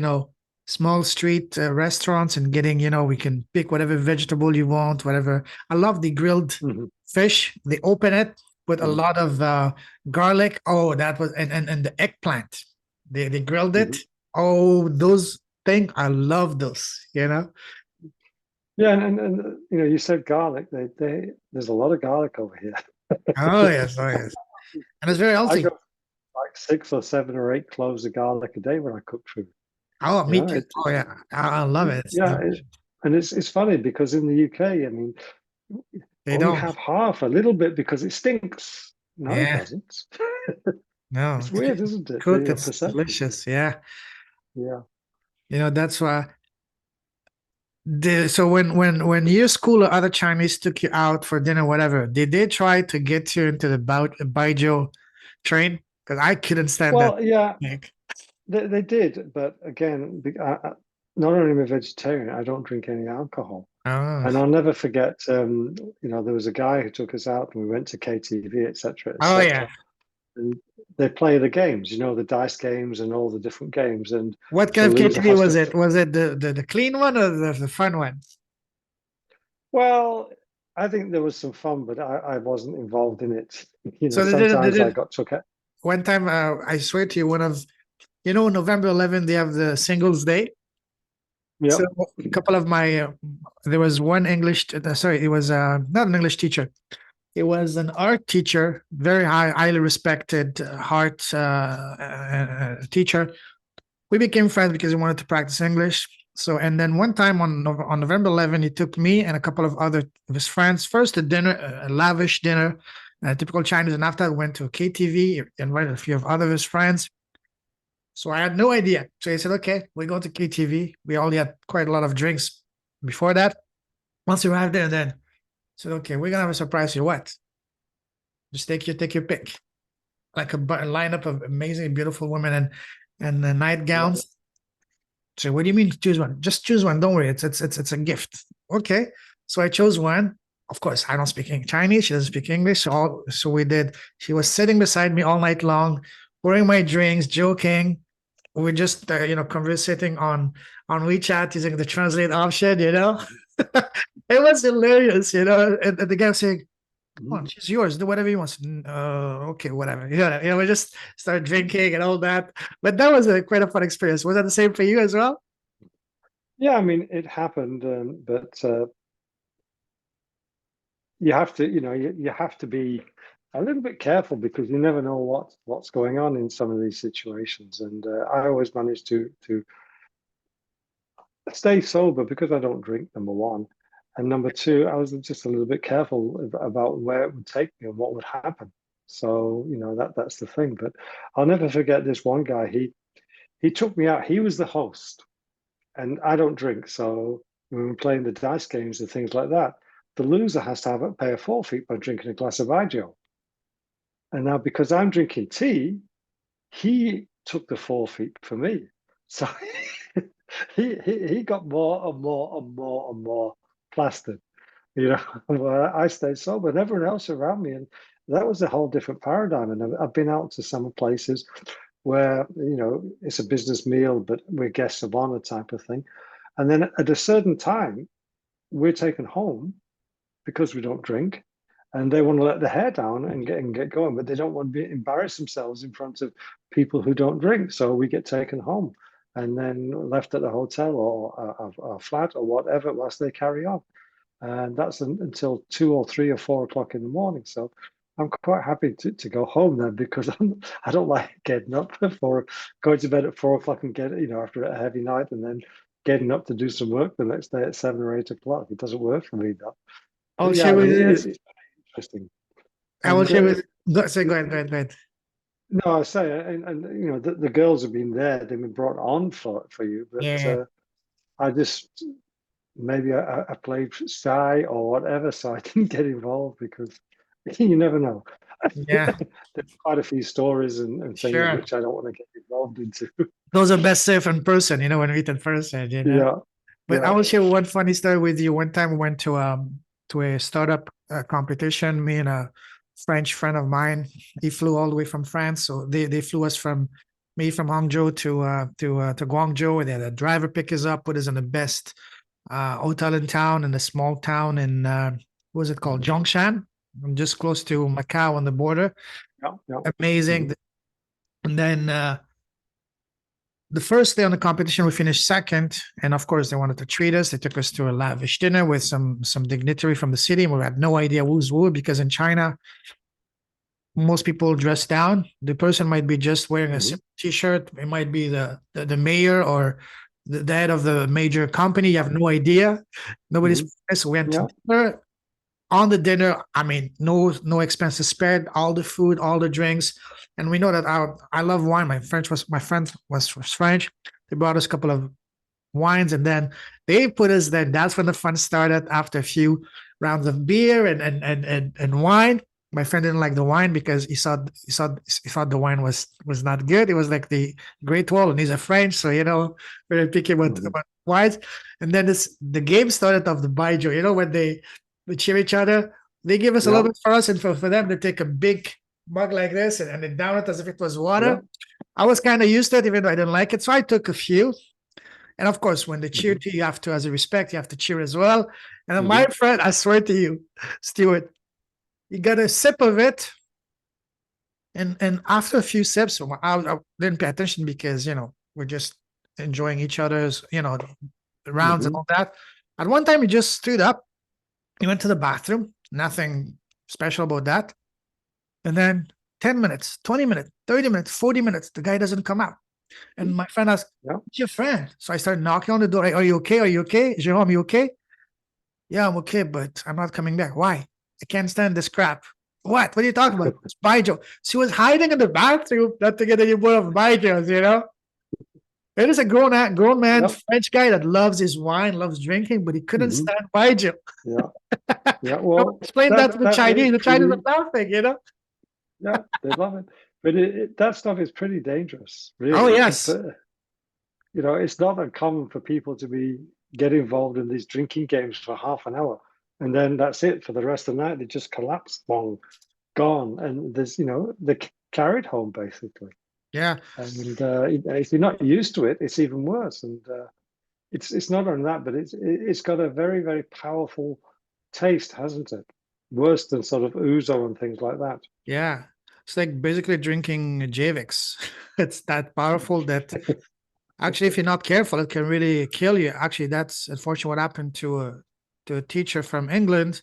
small street restaurants and getting, we can pick whatever vegetable you want, whatever. I love the grilled Hmm. fish. They open it with a Hmm. lot of garlic. Oh, that was, and the eggplant. They grilled it. Hmm. Oh, those things, I love those. Yeah, and you said garlic. There's a lot of garlic over here. Oh, yes. Oh, yes. And it's very I go healthy. like 6 or 7 or 8 cloves of garlic a day when I cook food. Oh, You me know, too. Oh, yeah. I love it. It's yeah, and it's funny because in the UK, I mean, They only don't. have half a little bit because it stinks. No, it Yeah. doesn't. No, It's if you weird, isn't it? cook, The it's perception. delicious. Yeah. Yeah. That's why so when your school or other Chinese took you out for dinner, whatever, did they try to get you into the Baijiu train? Because I couldn't stand that Well, yeah, thing. they did, but again, not only am I a vegetarian, I don't drink any alcohol. Oh, And I'll never forget, there was a guy who took us out and we went to KTV, etc., oh yeah. etc. And they play the games, the dice games and all the different games. And What kind the of loser KTV has was to, it? Was it the clean one or the fun one? well, I think there was some fun, but I wasn't involved in it. So they Sometimes I did got took out. one time. I swear to you, November 11th, they have the Singles Day. So Yep. a couple of my there was one sorry, it was not an English teacher. It was an art teacher, very highly respected art teacher. We became friends because he wanted to practice English. So, and then one time on November 11th, he took me and a couple of other of his friends first to dinner, a lavish dinner, typical Chinese. And after that, went to a KTV, invited a few of other of his friends. So I had no idea. So he said, okay, we go to KTV. We already had quite a lot of drinks before that. Once we arrived there, then said, okay, we're gonna have a surprise for you. What? Just take your pick. Like a lineup of amazing, beautiful women and the nightgowns. So what do you mean choose one? Just choose one. Don't worry. It's a gift. Okay. So I chose one. Of course, I don't speak Chinese. She doesn't speak English. So we did. She was sitting beside me all night long, pouring my drinks, joking. We're just conversating on WeChat using the translate option. It was hilarious. And the guy was saying, "Come on, Mhm. she's yours. Do whatever you want." Okay, whatever. We just started drinking and all that. But that was quite a fun experience. Was that the same for you as well? Yeah, I mean, it happened, but you have to, you have to be a little bit careful because you never know what's going on in some of these situations. And I always manage to stay sober because I don't drink, number one. And number two, I was just a little bit careful about where it would take me and what would happen. So, that's the thing. But I'll never forget this one guy. He took me out. He was the host, and I don't drink. So when we're playing the dice games and things like that, the loser has to pay a forfeit by drinking a glass of Ijo. And now because I'm drinking tea, he took the forfeit for me. So he got more and more and more and more plastered. Where I stayed sober and everyone else around me. And that was a whole different paradigm. And I've been out to some places where, it's a business meal, but we're guests of honor type of thing. And then at a certain time, we're taken home because we don't drink. And they want to let the hair down and get going, but they don't want to embarrass themselves in front of people who don't drink. So we get taken home and then left at the hotel or a flat or whatever whilst they carry on. And that's until 2 or 3 or 4 o'clock in the morning. So I'm quite happy to go home then because I don't like getting up for going to bed at 4 o'clock and after a heavy night and then getting up to do some work the next day at 7 or 8 o'clock. It doesn't work for me that. I'll But yeah, share with you. it's interesting. I will And share with. Go, say, go ahead, go ahead. no, I say, and the girls have been there; they've been brought on for you. But Yeah, I just maybe I played shy or whatever, so I didn't get involved because you never know. yeah, There's quite a few stories and things sure. which I don't want to get involved into. Those are best safe in person, when we meet in person. Yeah, But I yeah. will share one funny story with you. One time we went to a startup competition. Me and a French friend of mine. He flew all the way from France, so they flew us from me from Hangzhou to Guangzhou. And they had a driver pick us up, put us in the best hotel in town, in a small town in what was it called, Zhongshan, just close to Macau on the border. Yeah, yeah. Amazing. Mhm. And then the first day on the competition, we finished second, and of course, they wanted to treat us. They took us to a lavish dinner with some dignitary from the city. We had no idea who's who because in China, most people dress down. The person might be just wearing a Mhm. t-shirt. It might be the mayor or the head of the major company. You have no idea. Nobody's. Mhm. So we went to Yeah. dinner. On the dinner, I mean, no expenses spared. All the food, all the drinks, and we know that I love wine. My friend was French. They brought us a couple of wines, and then they put us. Then that's when the fun started. After a few rounds of beer and wine, my friend didn't like the wine because he thought the wine was not good. It was like the Great Wall, and he's a French, so very picky Mhm. about wines. And then the game started of the baijiu. When they cheer each other. They give us a Yeah. little bit for us, and for them, they take a big mug like this and they down it as if it was Yeah. water. I was kind of used to it, even though I didn't like it. So I took a few. And of course, when they cheer Mhm. to you, you have to, as a respect, you have to cheer as well. And my Mhm. friend, I swear to you, Stuart, you got a sip of it. And after a few sips, I didn't pay attention because, we're just enjoying each other's, the rounds and Mhm. all that. At one time, he just stood up. He went to the bathroom. Nothing special about that. And then 10 minutes, 20 minutes, 30 minutes, 40 minutes, the guy doesn't come out. And my friend asked, Yeah. "Who's your friend?" So I started knocking on the door. Are you okay? Are you okay? Jerome, you okay? Yeah, I'm okay, but I'm not coming back. Why? I can't stand this crap. What are you talking about? It's Baijiu. She was hiding in the bathroom not to get any more of Baijiu. It is a grown man, Yeah. French guy that loves his wine, loves drinking, but he couldn't Mhm. stand Baijiu. Yeah. Yeah. So Well, explain that to the that Chinese. is The Chinese pretty. are laughing. Yeah, they love it. But that stuff is pretty dangerous, Oh, really. yes. It's not uncommon for people to get involved in these drinking games for half an hour, and then that's it for the rest of the night. They just collapse, bong, gone, and they're carried home basically. Yeah. And if you're not used to it, it's even worse. And it's not only that, but it's got a very, very powerful taste, hasn't it? Worse than sort of ouzo and things like that. Yeah. It's like basically drinking Javix. It's that powerful that actually, if you're not careful, it can really kill you. Actually, that's unfortunately what happened to a teacher from England.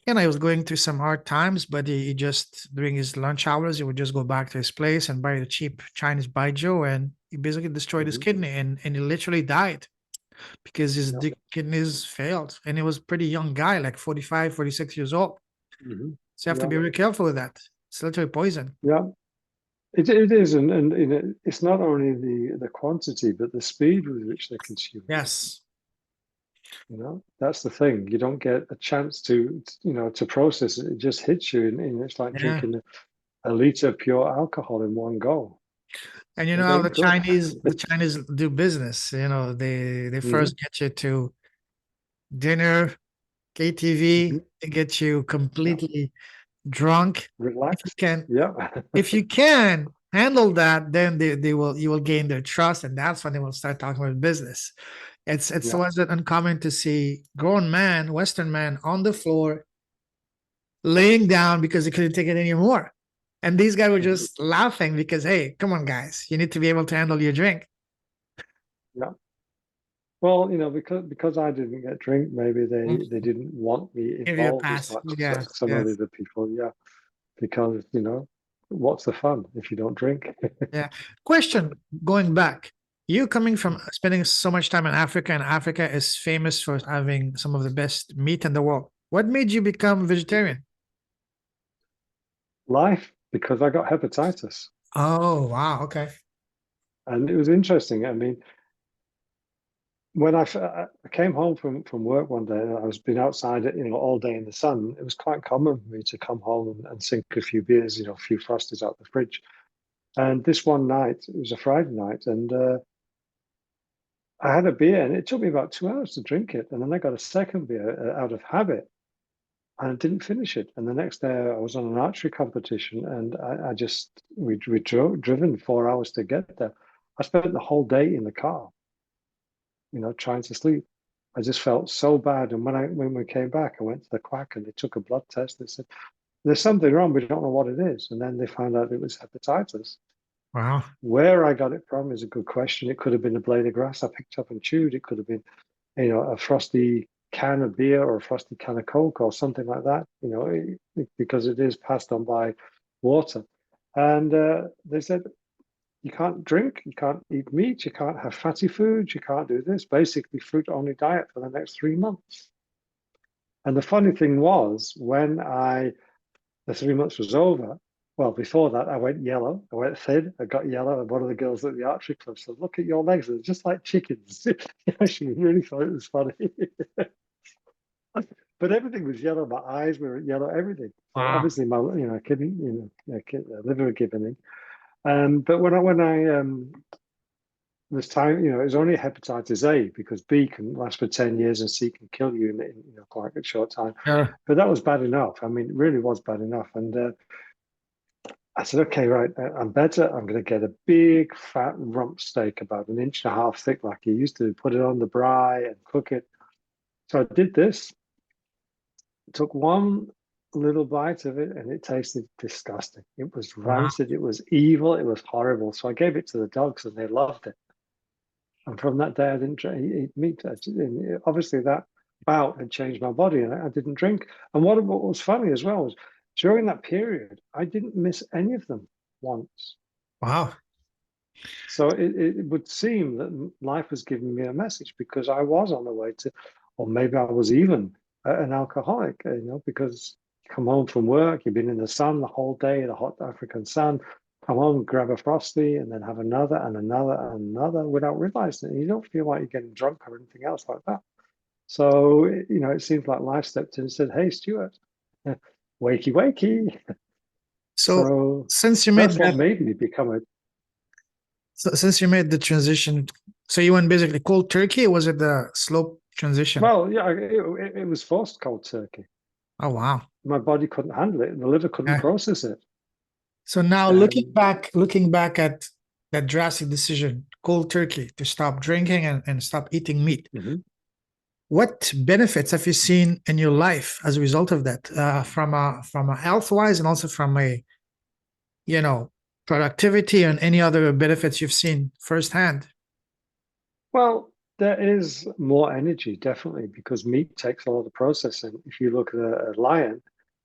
And I was going through some hard times, but he just during his lunch hours, he would just go back to his place and buy the cheap Chinese baijiu, and he basically destroyed his Mhm. kidney, and he literally died. because his Yeah. kidneys failed, and he was pretty young guy, like 45, 46 years old. So you have to Yeah. be very careful with that. It's literally poison. Yeah. It is, and you know, it's not only the quantity, but the speed with which they're consumed. Yes. You know, that's the thing. You don't get a chance to, you know, to process it. It just hits you, and it's like Yeah. drinking a liter of pure alcohol in one go. And you know It how ain't good. The Chinese do business. You know, they Mhm, first get you to dinner, KTV, mhm. they get you Yeah, completely drunk. If you relax. can, Yeah, if you can handle that, then they will you will gain their trust, and that's when they will start talking about business. It's yeah. wasn't uncommon to see grown man, Western man, on the floor laying down because he couldn't take it anymore. And these guys were Mhm. just laughing because, hey, come on, guys, you need to be able to handle your drink. Yeah. Well, you know, because I didn't get drink, maybe Mm. they didn't want me Give you a involved as pass. much as Yes, some of the yes, other people. Yeah, because you know, what's the fun if you don't drink? yeah. Question going back. You coming from spending so much time in Africa, and Africa is famous for having some of the best meat in the world. What made you become vegetarian? Life, because I got hepatitis, Oh, wow. Okay. and it was interesting. I mean, when I came home from work one day, and I was been outside, you know, all day in the sun. It was quite common for me to come home and sink a few beers, you know, a few frosties out the fridge. And this one night, it was a Friday night, and I had a beer, and it took me about 2 hours to drink it. And then I got a second beer out of habit, and I didn't finish it. And the next day, I was on an archery competition, and I just we drove driven 4 hours to get there. I spent the whole day in the car, you know, trying to sleep. I just felt so bad. And when we came back, I went to the quack and they took a blood test. They said, there's something wrong, we don't know what it is. And then they found out it was hepatitis. Wow. Where I got it from is a good question. It could have been a blade of grass I picked up and chewed. It could have been, you know, a frosty can of beer or a frosty can of Coke or something like that, you know, because it is passed on by water. And they said, you can't drink, you can't eat meat, you can't have fatty foods, you can't do this. Basically, fruit only diet for the next 3 months. And the funny thing was, the 3 months was over, well, before that, I went yellow, I went thin, I got yellow, and one of the girls at the archery club said, look at your legs, they're just like chickens. She really thought it was funny. But everything was yellow, my eyes were yellow, everything. So Wow. obviously my, you know, kidney, you know, liver had given in. But when I this time, you know, it was only hepatitis A because B can last for 10 years and C can kill you in you know, quite a short time. Yeah. But that was bad enough. I mean, it really was bad enough. And I said, okay, right, I'm better. I'm going to get a big fat rump steak about an inch and a half thick, like you used to, put it on the braai and cook it. So I did this, took one little bite of it, and it tasted disgusting. It was Wow. rancid, it was evil, it was horrible. So I gave it to the dogs and they loved it. And from that day, I didn't eat meat. Obviously, that bout had changed my body, and I didn't drink. And what was funny as well was during that period, I didn't miss any of them once. Wow. So it would seem that life was giving me a message because I was on the way to, or maybe I was even an alcoholic, you know, because you come home from work, you've been in the sun the whole day, the hot African sun, come home, grab a frosty, and then have another and another and another without realizing it. You don't feel like you're getting drunk or anything else like that. So, you know, it seems like life stepped in and said, hey, Stuart, wakey, wakey. So So since you made that's what that, made me become a since you made the transition, so you went basically cold turkey, or was it the slow transition? well, yeah, it was forced cold turkey. Oh, wow. My body couldn't handle it. The liver couldn't Yeah. process it. So now Um, looking back at that drastic decision, cold turkey, to stop drinking and stop eating meat, mhm. what benefits have you seen in your life as a result of that, from a health wise, and also from a, you know, productivity and any other benefits you've seen firsthand? Well, there is more energy, definitely, because meat takes a lot of processing. If you look at a lion,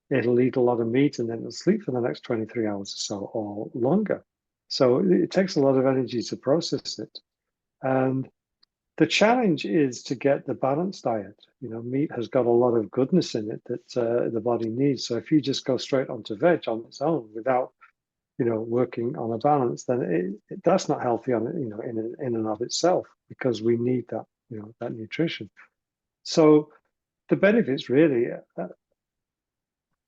it'll eat a lot of meat and then it'll sleep for the next 23 hours or so or longer. So it takes a lot of energy to process it. And The challenge is to get the balanced diet. You know, meat has got a lot of goodness in it that the body needs. So if you just go straight onto veg on its own without, working on a balance, then that's not healthy on in and of itself, because we need that, that nutrition. So the benefits really,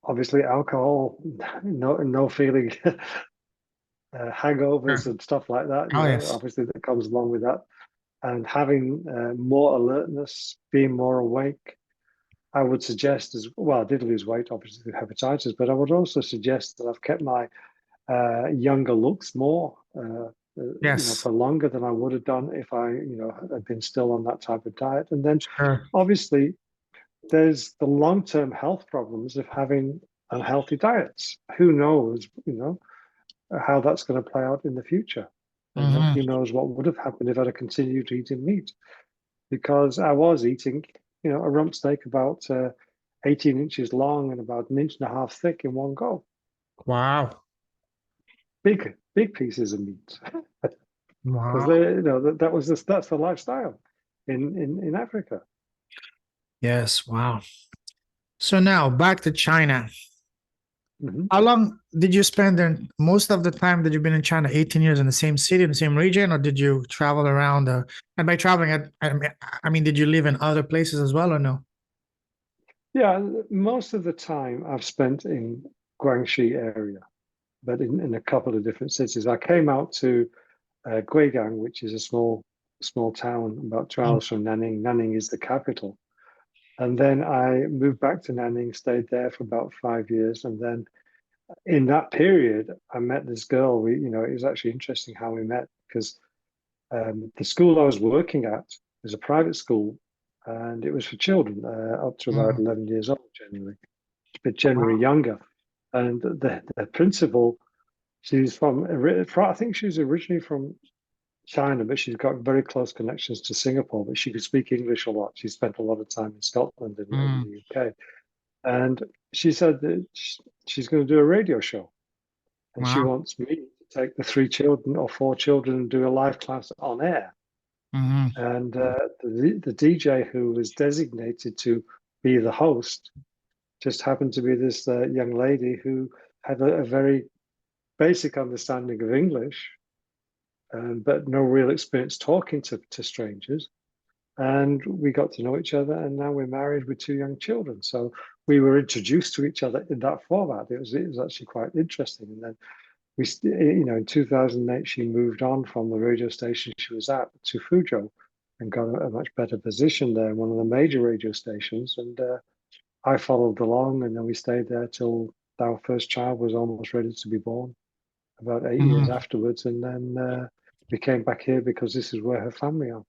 obviously, alcohol, no feeling hangovers Sure. and stuff like that. Oh, yes. Obviously that comes along with that, and having more alertness, being more awake. I would suggest as well. I did lose weight, obviously, with hepatitis, but I would also suggest that I've kept my younger looks more, Yes. for longer than I would have done if I, had been still on that type of diet. And then, Sure. obviously, there's the long-term health problems of having unhealthy diets. Who knows, how that's going to play out in the future? Hmm. Who knows what would have happened if I'd have continued eating meat? Because I was eating, a rump steak about 18 inches long and about an inch and a half thick in one go. Wow. Big, big pieces of meat. Because Wow. they, that's the lifestyle in Africa. Yes. Wow. So now back to China. Mhm. How long did you spend there? Most of the time that you've been in China, 18 years in the same city, in the same region, or did you travel around? And by traveling, I mean, did you live in other places as well or no? Yeah, most of the time I've spent in Guangxi area, but in a couple of different cities. I came out to Guigang, which is a small town about 2 hours from Nanning. Nanning is the capital. And then I moved back to Nanning, stayed there for about 5 years, and then in that period, I met this girl. It was actually interesting how we met, because the school I was working at was a private school, and it was for children up to about Mm. 11 years old, generally, but generally Wow. younger. And the principal, she's I think she's originally from China, but she's got very close connections to Singapore, but she could speak English a lot. She spent a lot of time in Scotland and in Mm. the UK. And she said that she's going to do a radio show, and she Wow. wants me to take the 3 children or 4 children and do a live class on air. Hmm. And the DJ who was designated to be the host just happened to be this young lady who had a very basic understanding of English, but no real experience talking to strangers. And we got to know each other, and now we're married with 2 young children. So we were introduced to each other in that format. It was actually quite interesting. And then in 2008, she moved on from the radio station she was at to Fuzhou, and got a much better position there, one of the major radio stations. And I followed along, and then we stayed there till our first child was almost ready to be born, about 8 years Hmm. afterwards. And then we came back here because this is where her family are.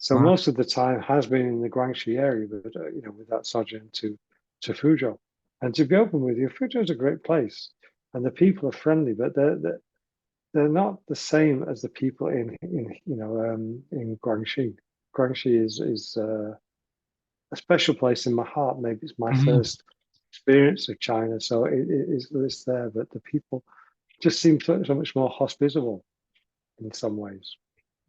So Wow. most of the time has been in the Guangxi area, but with that sojourn to Fuzhou. And to be open with you, Fuzhou is a great place, and the people are friendly, but they're not the same as the people in Guangxi. Guangxi is a special place in my heart. Maybe it's my Hmm. first experience of China, so it's there. But the people just seem so much more hospitable in some ways.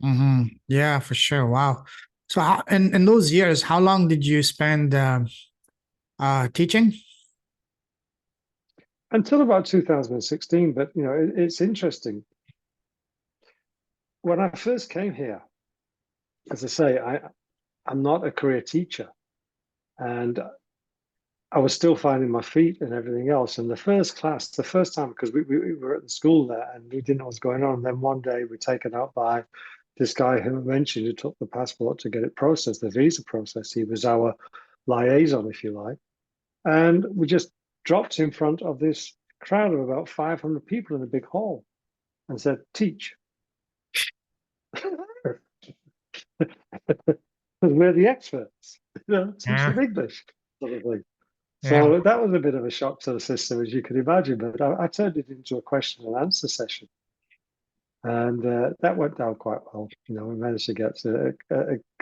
Hmm. Yeah, for sure. Wow. So in those years, how long did you spend teaching? Until about 2016, but it's interesting. When I first came here, as I say, I'm not a career teacher, and I was still finding my feet and everything else. And the first class, the first time, because we were at the school there and we didn't know what was going on. And then one day we're taken out by this guy who I mentioned, who took the passport to get it processed, the visa process. He was our liaison, if you like. And we just dropped in front of this crowd of about 500 people in a big hall and said, teach. We're the experts, teach Yeah. them English, sort of thing. Yeah. So that was a bit of a shock to the system, as you can imagine. But I turned it into a question and answer session, and that went down quite well. We managed to get a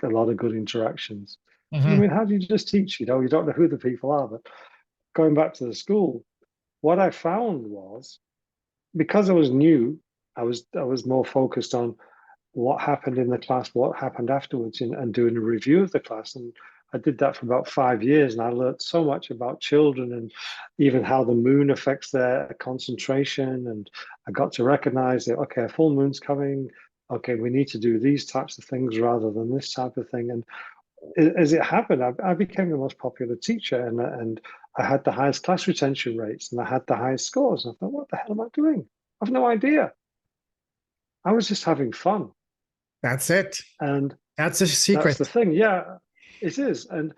lot of good interactions. Because I Hmm. mean, how do you just teach? You don't know who the people are. But going back to the school, what I found was, because I was new, I was more focused on what happened in the class, what happened afterwards, and doing a review of the class. And I did that for about 5 years, and I learned so much about children and even how the moon affects their concentration. And I got to recognize that, okay, a full moon's coming. Okay, we need to do these types of things rather than this type of thing. And as it happened, I became the most popular teacher, and I had the highest class retention rates, and I had the highest scores. And I thought, what the hell am I doing? I've no idea. I was just having fun. That's it. And That's the that's secret. the thing. Yeah, it is. And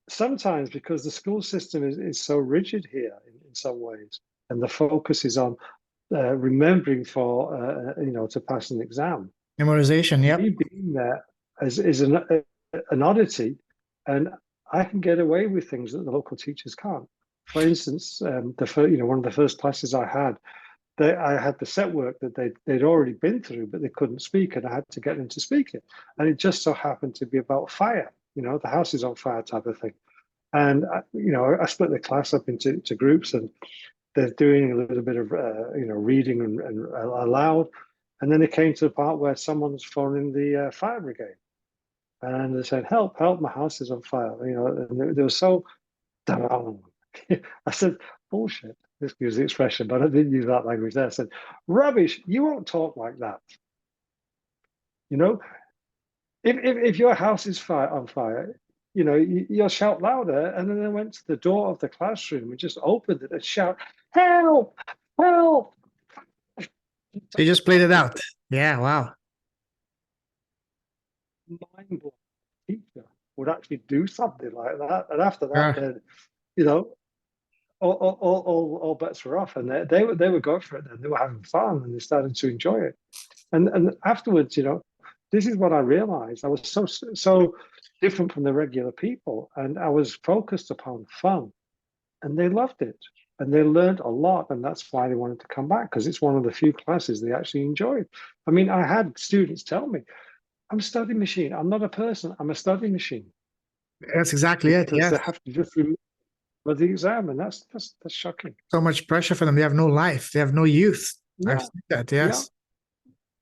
sometimes because the school system is so rigid here in some ways, and the focus is on remembering for, to pass an exam. Memorization. Yep. Me being there is an oddity, and I can get away with things that the local teachers can't. For instance, one of the first classes I had, I had the set work that they'd already been through, but they couldn't speak, and I had to get them to speak it. And it just so happened to be about fire, the house is on fire type of thing. And I split the class up into groups, and they're doing a little bit of reading and aloud. And then it came to the part where someone's phoning the fire brigade, and they said, "Help! Help! My house is on fire!" And they were so down. I said, "Bullshit." Excuse the expression, but I didn't use that language there. I said, "Rubbish! You won't talk like that." You know, if your house is on fire, you'll shout louder. And then I went to the door of the classroom and just opened it and shout, "Help! Help!" So you just played it out. Yeah. Wow. Mind blowing. Teacher would actually do something like that, and after that, Yeah. then you know, all bets were off, and they were going for it. Then they were having fun, and they started to enjoy it. And afterwards, this is what I realized. I was so different from the regular people, and I was focused upon fun, and they loved it, and they learned a lot, and that's why they wanted to come back, because it's one of the few classes they actually enjoyed. I mean, I had students tell me, "I'm a study machine. I'm not a person. I'm a study machine," That's exactly it. because they Yes. have to just remember the exam, and that's shocking. So much pressure for them. They have no life. They have no youth. I've Yeah, seen that. yeah. Yes.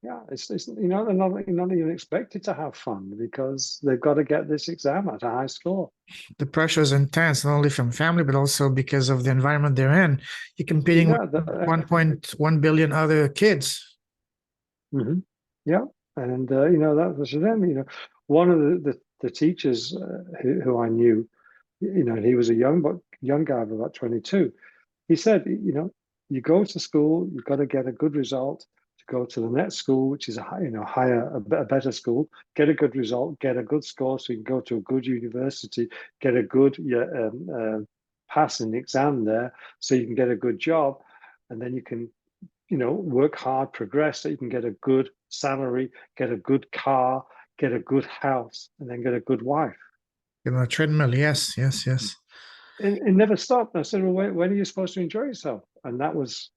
Yeah, it's they're not even expected to have fun because they've got to get this exam at a high score. The pressure is intense, not only from family, but also because of the environment they're in. You're competing with Yeah, 1.1 billion other kids. yeah, and that was for them. One of the teachers who I knew, he was a young guy of about 22. He said, you go to school, you've got to get a good result to go to the next school, which is a better school, get a good result, get a good score so you can go to a good university, get a good pass in the exam there so you can get a good job, and then you can, work hard, progress so you can get a good salary, get a good car, get a good house, and then get a good wife. A treadmill. Yes, yes, yes. It never stopped. I said, "Well, when are you supposed to enjoy yourself?" And there was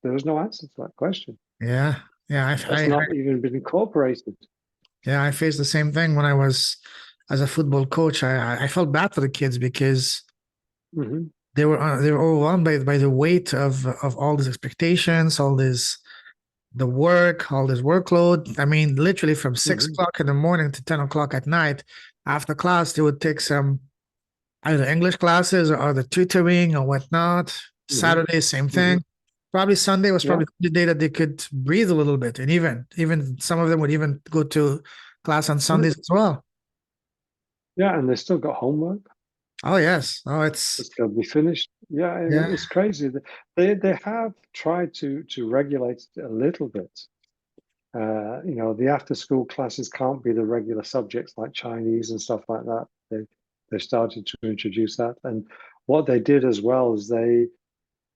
no answer to that question. Yeah, yeah. That's not even been incorporated. Yeah, I faced the same thing when I was as a football coach. I felt bad for the kids because Mm-hmm. they were overwhelmed by the weight of all these expectations, all this the work, all this workload. I mean, literally from six Mm-hmm. o'clock in the morning to 10 o'clock at night. After class, they would take some either English classes or the tutoring or whatnot. Mm-hmm. Saturday, same Mm-hmm. thing. Probably Sunday was Yeah, probably the day that they could breathe a little bit, and even some of them would even go to class on yeah, Sundays as well. yeah, and they still got homework Oh yes, oh it's that's got to be finished. Yeah, yeah. it's crazy. They have tried to regulate it a little bit. The after school classes can't be the regular subjects like Chinese and stuff like that. They started to introduce that, and what they did as well is they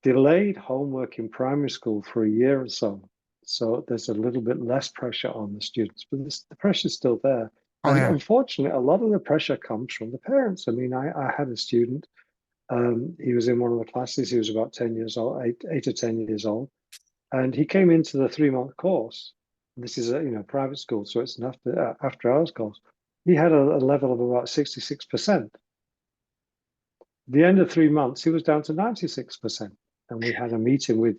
delayed homework in primary school for a year or so. So there's a little bit less pressure on the students, but the pressure's still there. Oh And yeah. unfortunately, a lot of the pressure comes from the parents. I mean, I had a student, he was in one of the classes, he was about 10 years old, 8 or 10 years old, and he came into the 3-month course. This is a private school, so it's an after hours course. He had a level of about 66%. The end of 3 months, he was down to 96%. And we had a meeting with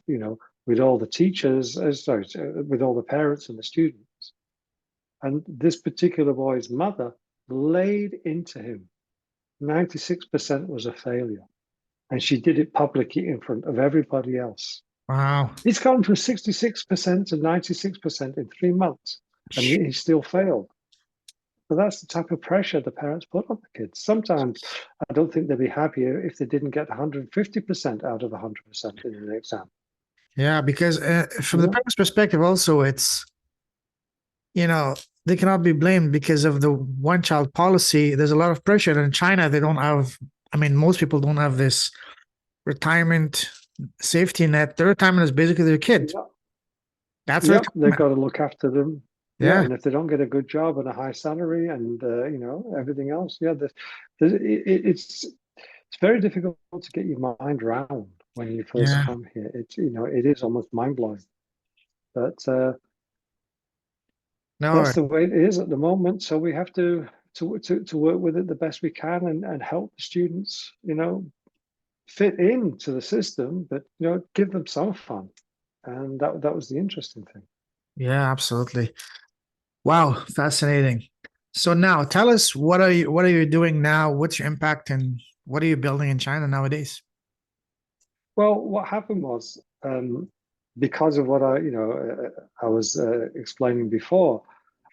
all the teachers, with all the parents and the students. And this particular boy's mother laid into him 96% was a failure. And she did it publicly in front of everybody else. Wow. He's gone from 66% to 96% in 3 months, and he still failed. So that's the type of pressure the parents put on the kids. Sometimes I don't think they'd be happier if they didn't get 150% out of 100% in an exam. Yeah, because from You the know? parents' perspective, also, it's, you know, they cannot be blamed because of the one child policy. There's a lot of pressure. And in China, they don't have, I mean, most people don't have this retirement safety net. Their retirement is basically their kid. Yeah. That's their Yep, they've retirement. got to look after them. Yeah, Yeah. and if they don't get a good job and a high salary and everything else, yeah, it's very difficult to get your mind around when you first Yeah. come here. It is almost mind blowing, but No, that's the way it is at the moment. So we have to work with it the best we can and help the students, fit into the system, but give them some fun. And that was the interesting thing. yeah, absolutely. Wow, fascinating. So now tell us, what are you doing now? What's your impact and what are you building in China nowadays? Well, what happened was because of what I was explaining before,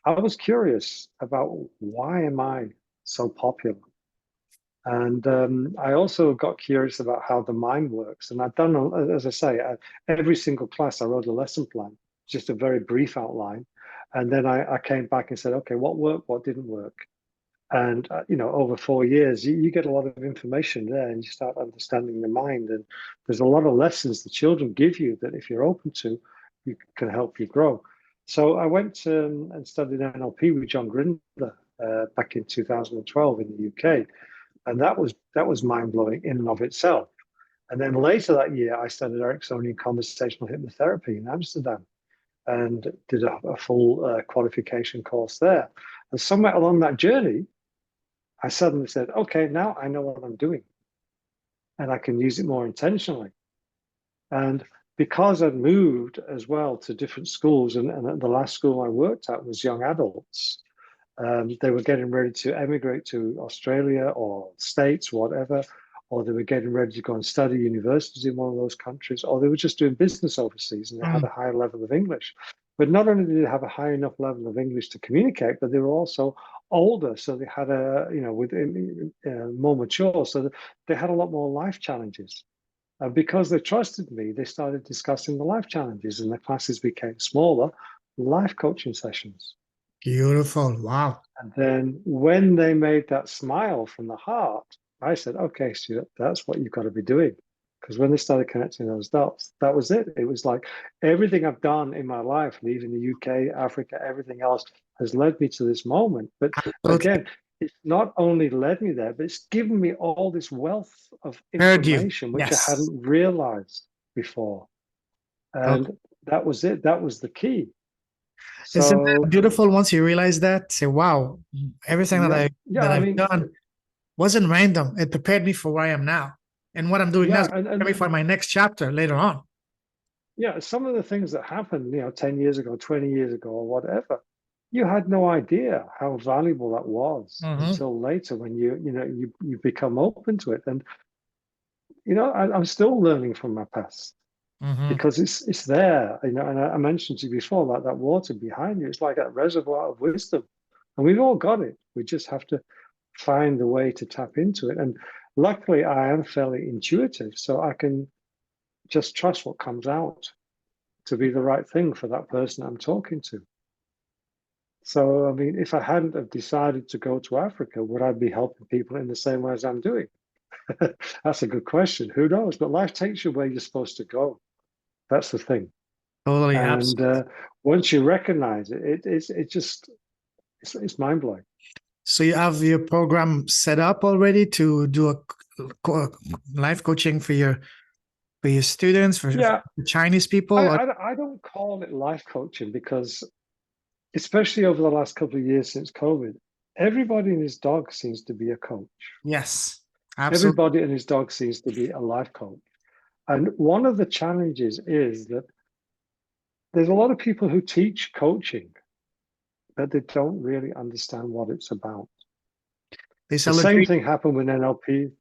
I was curious about why am I so popular, and I also got curious about how the mind works. And I've done, as I say, every single class I wrote a lesson plan, just a very brief outline, and then I came back and said, okay, what worked, what didn't work, and over 4 years, you get a lot of information there, and you start understanding the mind. And there's a lot of lessons the children give you that, if you're open to, you can help you grow. So I went and studied NLP with John Grinder back in 2012 in the UK, and that was mind blowing in and of itself. And then later that year, I studied Ericksonian conversational hypnotherapy in Amsterdam and did a full qualification course there. And somewhere along that journey, I suddenly said, okay, now I know what I'm doing and I can use it more intentionally. And because I'd moved as well to different schools, and the last school I worked at was young adults, they were getting ready to emigrate to Australia or States, whatever, or they were getting ready to go and study universities in one of those countries, or they were just doing business overseas and they had Mm, a higher level of English. But not only did they have a high enough level of English to communicate, but they were also older, so they had more mature, so they had a lot more life challenges. And because they trusted me, they started discussing the life challenges, and the classes became smaller, life coaching sessions. beautiful. Wow. And then when they made that smile from the heart, I said, okay, Stuart, that's what you've got to be doing. Because when they started connecting those dots, that was it. It was like everything I've done in my life, leaving the UK, Africa, everything else has led me to this moment. But Absolutely. again, it's not only led me there, but it's given me all this wealth of Heard you. information, which I Yes. hadn't realized before. Oh, And that was it. That was the key. isn't that So, beautiful once you realize that? Say, wow, everything that yeah, I yeah, that I I've mean, done wasn't random. It prepared me for where I am now. And what I'm doing now is yeah, going to and prepare me for my next chapter later on. yeah, some of the things that happened, 10 years ago, 20 years ago, or whatever, you had no idea how valuable that was Hmm. until later when you become open to it. And I'm still learning from my past Hmm. because it's there. And I mentioned to you before that water behind you, it's like that reservoir of wisdom, and we've all got it. We just have to find the way to tap into it. And luckily, I am fairly intuitive, so I can just trust what comes out to be the right thing for that person I'm talking to. So, I mean, if I hadn't have decided to go to Africa, would I be helping people in the same way as I'm doing? That's a good question. Who knows? But life takes you where you're supposed to go. That's the thing. Totally. And Absolutely. once you recognize it's mind blowing. So you have your program set up already to do life coaching for your students, for Yeah, Chinese I, people? Or, I I don't call it life coaching because, especially over the last couple of years since COVID, everybody and his dog seems to be a coach. yes, absolutely. Everybody and his dog seems to be a life coach. And one of the challenges is that there's a lot of people who teach coaching, but they don't really understand what it's about. They The sell a same dream. thing happened with NLP,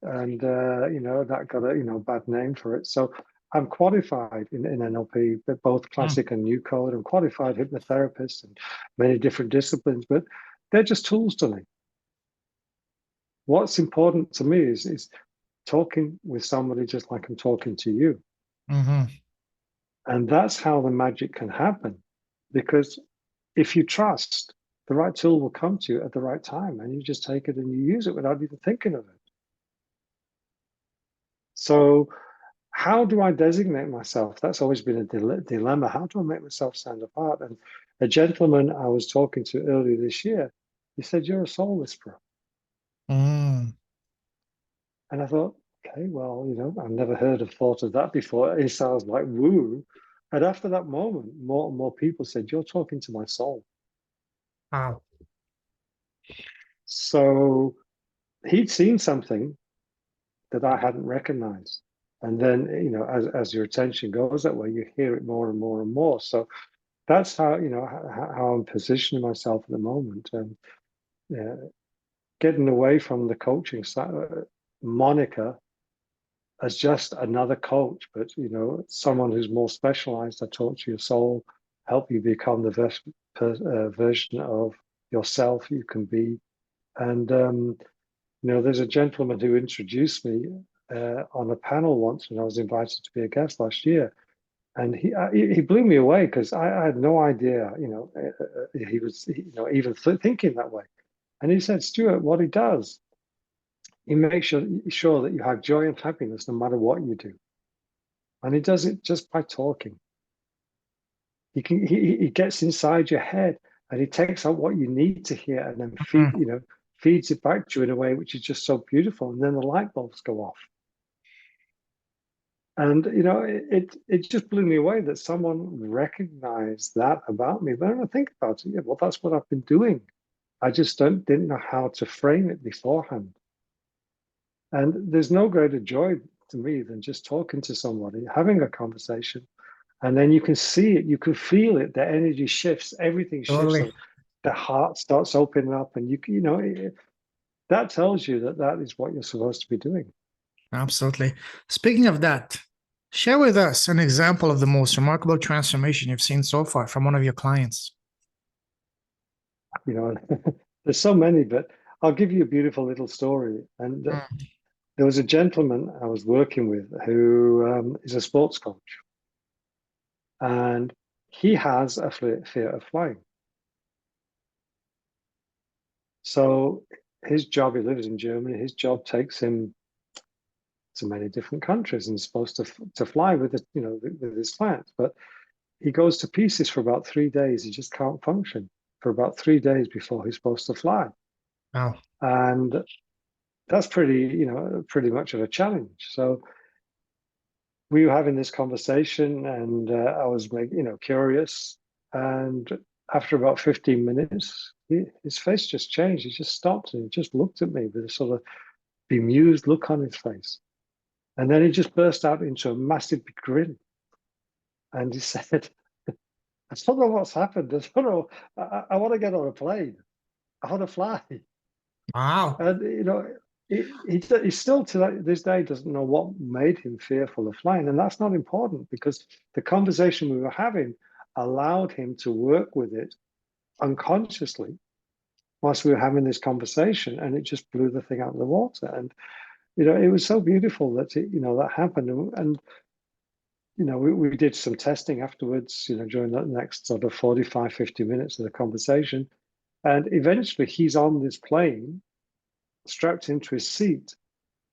and that got a bad name for it. So I'm qualified in NLP, but both Mm, classic and new code. I'm qualified hypnotherapist and many different disciplines, but they're just tools to me. What's important to me is talking with somebody just like I'm talking to you. mhm. And that's how the magic can happen. Because if you trust, the right tool will come to you at the right time and you just take it and you use it without even thinking of it. So, how do I designate myself? That's always been a dilemma. How do I make myself stand apart? And a gentleman I was talking to earlier this year, he said, "You're a soul whisperer." Mm. And I thought, okay, well, I've never heard of thought of that before. It sounds like woo. And after that moment, more and more people said, "You're talking to my soul." Wow. So he'd seen something that I hadn't recognized. And then, as your attention goes that way, you hear it more and more and more. So that's how I'm positioning myself at the moment. And yeah, getting away from the coaching moniker as just another coach, but someone who's more specialized. I talk to your soul, help you become the best version of yourself you can be. And there's a gentleman who introduced me on a panel once when I was invited to be a guest last year, and he blew me away because I had no idea, he was even thinking that way. And he said, "Stuart, what he does, he makes sure that you have joy and happiness no matter what you do, and he does it just by talking. He gets inside your head and he takes out what you need to hear and then Mm. feeds it back to you in a way which is just so beautiful, and then the light bulbs go off." And it just blew me away that someone recognized that about me. But when I think about it, yeah, well, that's what I've been doing. I just didn't know how to frame it beforehand. And there's no greater joy to me than just talking to somebody, having a conversation, and then you can see it, you can feel it. The energy shifts, everything shifts, Totally. and the heart starts opening up, and that tells you that that is what you're supposed to be doing. Absolutely. Speaking of that, share with us an example of the most remarkable transformation you've seen so far from one of your clients. You know, there's so many, but I'll give you a beautiful little story. And Mm. there was a gentleman I was working with who is a sports coach, and he has a fear of flying. So his job, he lives in Germany. His job takes him to many different countries, and he's supposed to fly with with his clients. But he goes to pieces for about 3 days. He just can't function for about 3 days before he's supposed to fly, Wow. and that's pretty much of a challenge. So we were having this conversation, and I was curious. And after about 15 minutes, his face just changed. He just stopped and he just looked at me with a sort of bemused look on his face. And then he just burst out into a massive grin. And he said, "I don't know what's happened. I don't know. I want to get on a plane. I want to fly." Wow. And he still to this day doesn't know what made him fearful of flying, and that's not important because the conversation we were having allowed him to work with it unconsciously whilst we were having this conversation, and it just blew the thing out of the water. And it was so beautiful that that happened, and we did some testing afterwards, during the next sort of 45, 50 minutes of the conversation, and eventually he's on this plane strapped into his seat,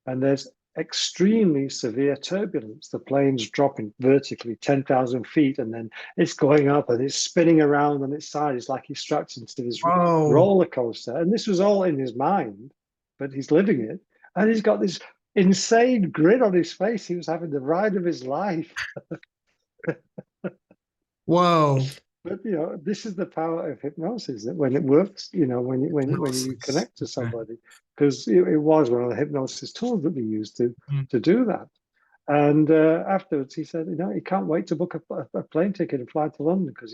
and there's extremely severe turbulence. The plane's dropping vertically 10,000 feet, and then it's going up and it's spinning around on its side. It's like he's strapped into this Whoa. roller coaster. And this was all in his mind, but he's living it. And he's got this insane grin on his face. He was having the ride of his life. Whoa. But this is the power of hypnosis. That when it works, when you Hypnosis. connect to Okay. somebody, because it was one of the hypnosis tools that we used to Mm. to do that. And afterwards, he said, he can't wait to book a plane ticket and fly to London because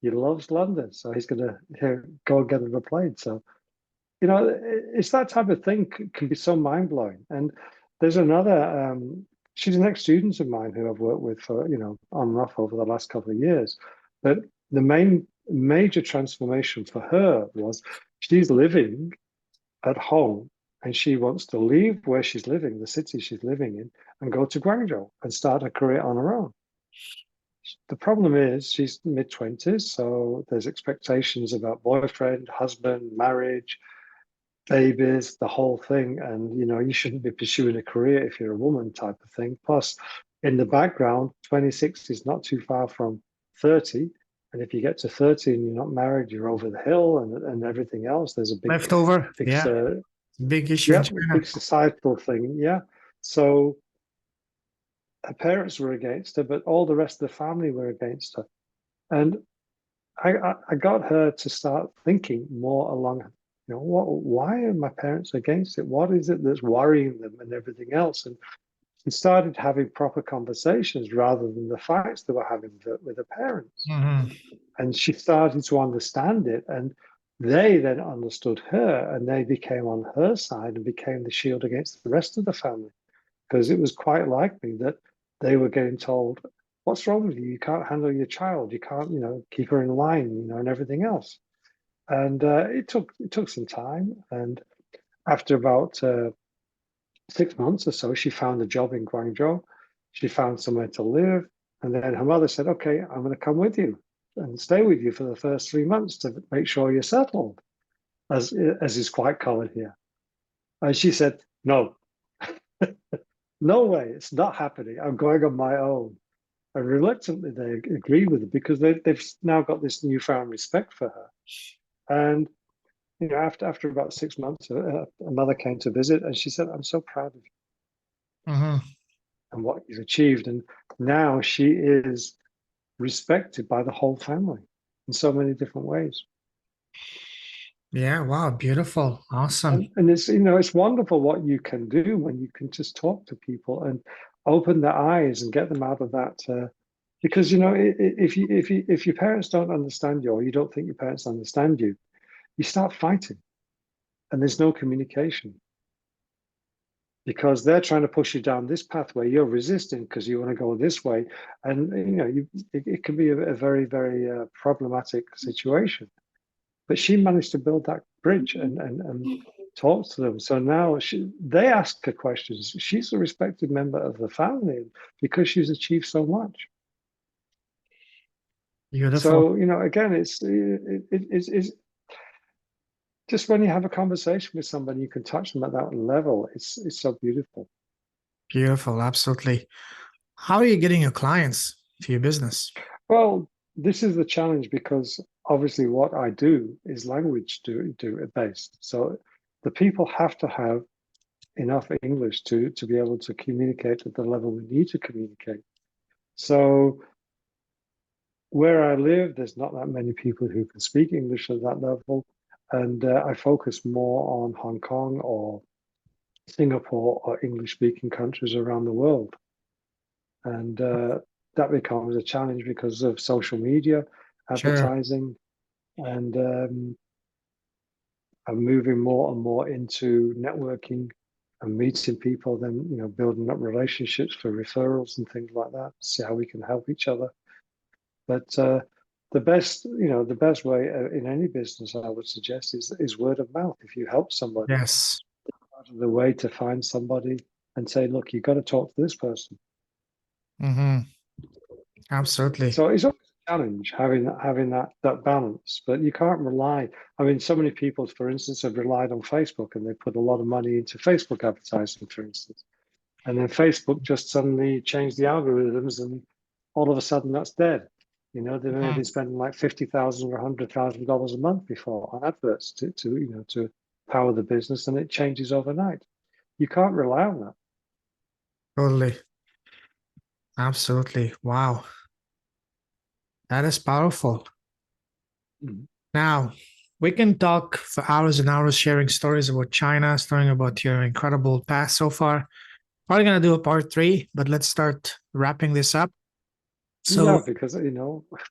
He loves London, so he's going to go and get on a plane. So, it's that type of thing can be so mind blowing. And there's another, she's an ex-student of mine who I've worked with for, on and off over the last couple of years. But the major transformation for her was she's living at home and she wants to leave where she's living, the city she's living in, and go to Guangzhou and start a career on her own. The problem is she's mid-20s, so there's expectations about boyfriend, husband, marriage, babies, the whole thing. And, you shouldn't be pursuing a career if you're a woman type of thing. Plus, in the background, 26 is not too far from 30. And if you get to 30 and you're not married, you're over the hill and everything else. There's a Leftover. big, Yeah. Big issue in China. big societal thing. Yeah. So her parents were against her, but all the rest of the family were against her. And I got her to start thinking more along, why are my parents against it? What is it that's worrying them and everything else? And she started having proper conversations rather than the fights they were having with her parents. Mm-hmm. And she started to understand it. And they then understood her and they became on her side and became the shield against the rest of the family. Because it was quite likely that they were getting told, what's wrong with you? You can't handle your child. You can't, keep her in line, and everything else. And it took some time. And after about 6 months or so, she found a job in Guangzhou. She found somewhere to live. And then her mother said, okay, I'm going to come with you and stay with you for the first 3 months to make sure you're settled, as is quite common here. And she said, no, no way, it's not happening. I'm going on my own. And reluctantly, they agreed with it because they've now got this newfound respect for her. And after about 6 months, a mother came to visit, and she said, "I'm so proud of you Mm-hmm. and what you've achieved." And now she is respected by the whole family in so many different ways. Yeah. Wow. Beautiful. Awesome. And it's wonderful what you can do when you can just talk to people and open their eyes and get them out of that. Because if your parents don't understand you or you don't think your parents understand you, you start fighting, and there's no communication because they're trying to push you down this pathway. You're resisting because you want to go this way, and it can be a very, very problematic situation. But she managed to build that bridge and talk to them. So now they ask her questions. She's a respected member of the family because she's achieved so much. Beautiful. So again, it's just when you have a conversation with somebody, you can touch them at that level. It's so beautiful. Beautiful. Absolutely. How are you getting your clients for your business? Well, this is the challenge because obviously what I do is language do based. So the people have to have enough English to be able to communicate at the level we need to communicate. So where I live, there's not that many people who can speak English at that level. And I focus more on Hong Kong or Singapore or English-speaking countries around the world. And that becomes a challenge because of social media, Sure. advertising, and I'm moving more and more into networking and meeting people, then building up relationships for referrals and things like that. See how we can help each other. But the best way in any business I would suggest is word of mouth. If you help somebody, Yes. part of the way to find somebody and say, look, you've got to talk to this person. Mm-hmm. Absolutely. So it's always a challenge having that balance, but you can't rely. I mean, so many people, for instance, have relied on Facebook and they put a lot of money into Facebook advertising, for instance. And then Facebook just suddenly changed the algorithms and all of a sudden that's dead. They may have been spending like $50,000 or $100,000 a month before on adverts to power the business, and it changes overnight. You can't rely on that. Totally. Absolutely. Wow. That is powerful. Mhm. Now, we can talk for hours and hours sharing stories about China, storying about your incredible past so far. Probably going to do a part 3, but let's start wrapping this up. Yeah, So because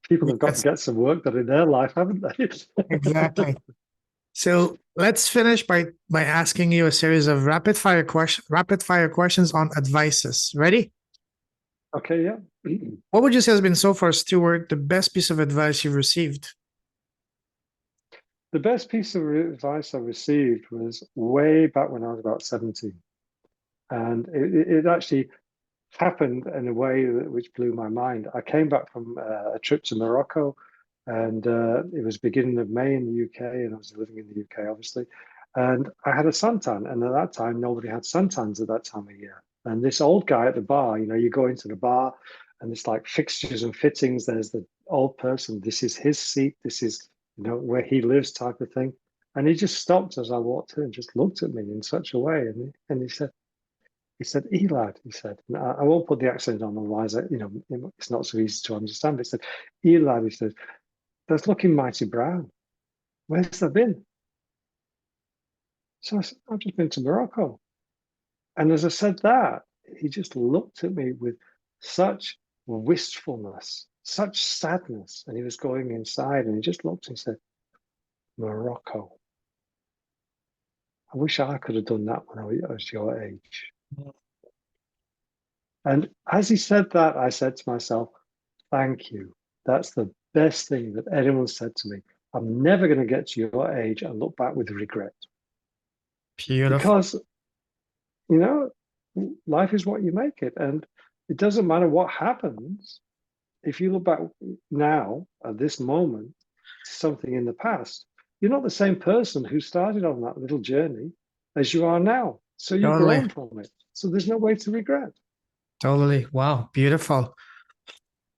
people have got to yes, get some work done in their life, haven't they? exactly. So let's finish by asking you a series of rapid fire questions on advices. Ready? Okay, yeah. What would you say has been so far, Stuart, the best piece of advice you've received? The best piece of advice I received was way back when I was about 17. And it actually happened in a way which blew my mind. I came back from a trip to Morocco, and it was beginning of May in the UK, and I was living in the UK, obviously. And I had a suntan, and at that time, nobody had suntans at that time of year. And this old guy at the bar, you go into the bar, and it's like fixtures and fittings. There's the old person. This is his seat. This is where he lives, type of thing. And he just stopped as I walked in and just looked at me in such a way, and he said, Elad, he said, and I won't put the accent on, otherwise, it's not so easy to understand. But he said, Elad, he said, that's looking mighty brown. Where's that been? So I said, I've just been to Morocco. And as I said that, he just looked at me with such wistfulness, such sadness. And he was going inside and he just looked and said, Morocco. I wish I could have done that when I was your age. And as he said that, I said to myself, thank you. That's the best thing that anyone said to me. I'm never going to get to your age and look back with regret Beautiful. because, you know, life is what you make it. And it doesn't matter what happens. If you look back now at this moment to something in the past, you're not the same person who started on that little journey as you are now. So you've Totally. grown from it. So there's no way to regret. Totally. Wow. Beautiful.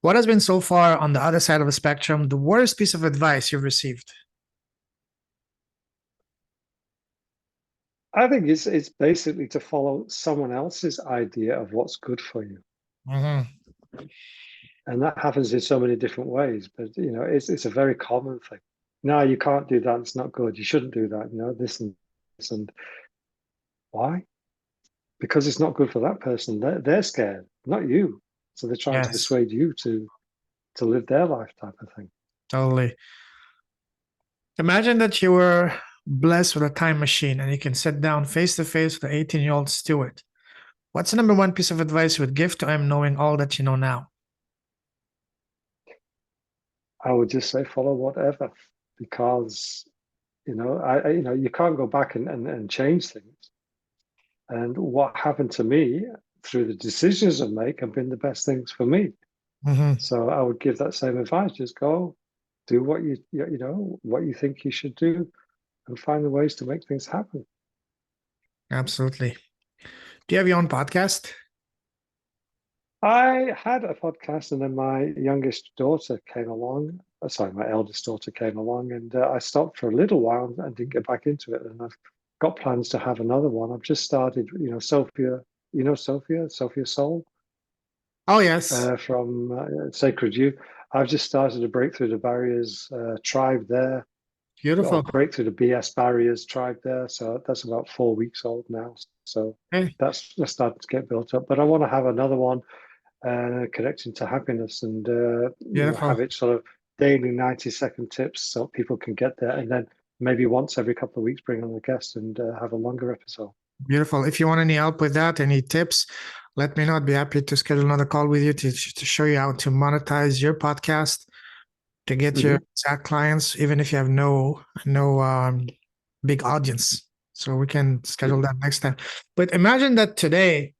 What has been so far on the other side of the spectrum the worst piece of advice you've received? I think it's basically to follow someone else's idea of what's good for you. Hmm. And that happens in so many different ways, but it's a very common thing. No, you can't do that. It's not good. You shouldn't do that. This and this. And why? Because it's not good for that person. They're scared, not you. So they're trying to Yes, persuade you to live their life, type of thing. totally. Imagine that you were blessed with a time machine and you can sit down face to face with the 18-year-old Stuart. What's the number one piece of advice you would give to him knowing all that you know now? I would just say follow whatever, because you can't go back and change things. And what happened to me through the decisions I make have been the best things for me. Hmm. So I would give that same advice. Just go do what you think you should do and find the ways to make things happen. Absolutely. Do you have your own podcast? I had a podcast and then my youngest daughter came along. Sorry, my eldest daughter came along and I stopped for a little while and didn't get back into it. And I've got plans to have another one. I've just started, Sophia, Sophia Soul. Oh, yes. From Sacred You. I've just started to break through the barriers tribe there, or Beautiful. break through the BS barriers tribe there. So that's about 4 weeks old now. So Okay. that's starting to get built up. But I want to have another one connecting to happiness and Beautiful. have it sort of daily 90-second tips so people can get there, and then maybe once every couple of weeks bring on a guest and have a longer episode. Beautiful. If you want any help with that, any tips, let me know. I'd be happy to schedule another call with you to show you how to monetize your podcast, to get your Mm-hmm. exact clients, even if you have no big audience. So we can schedule that next time. But imagine that today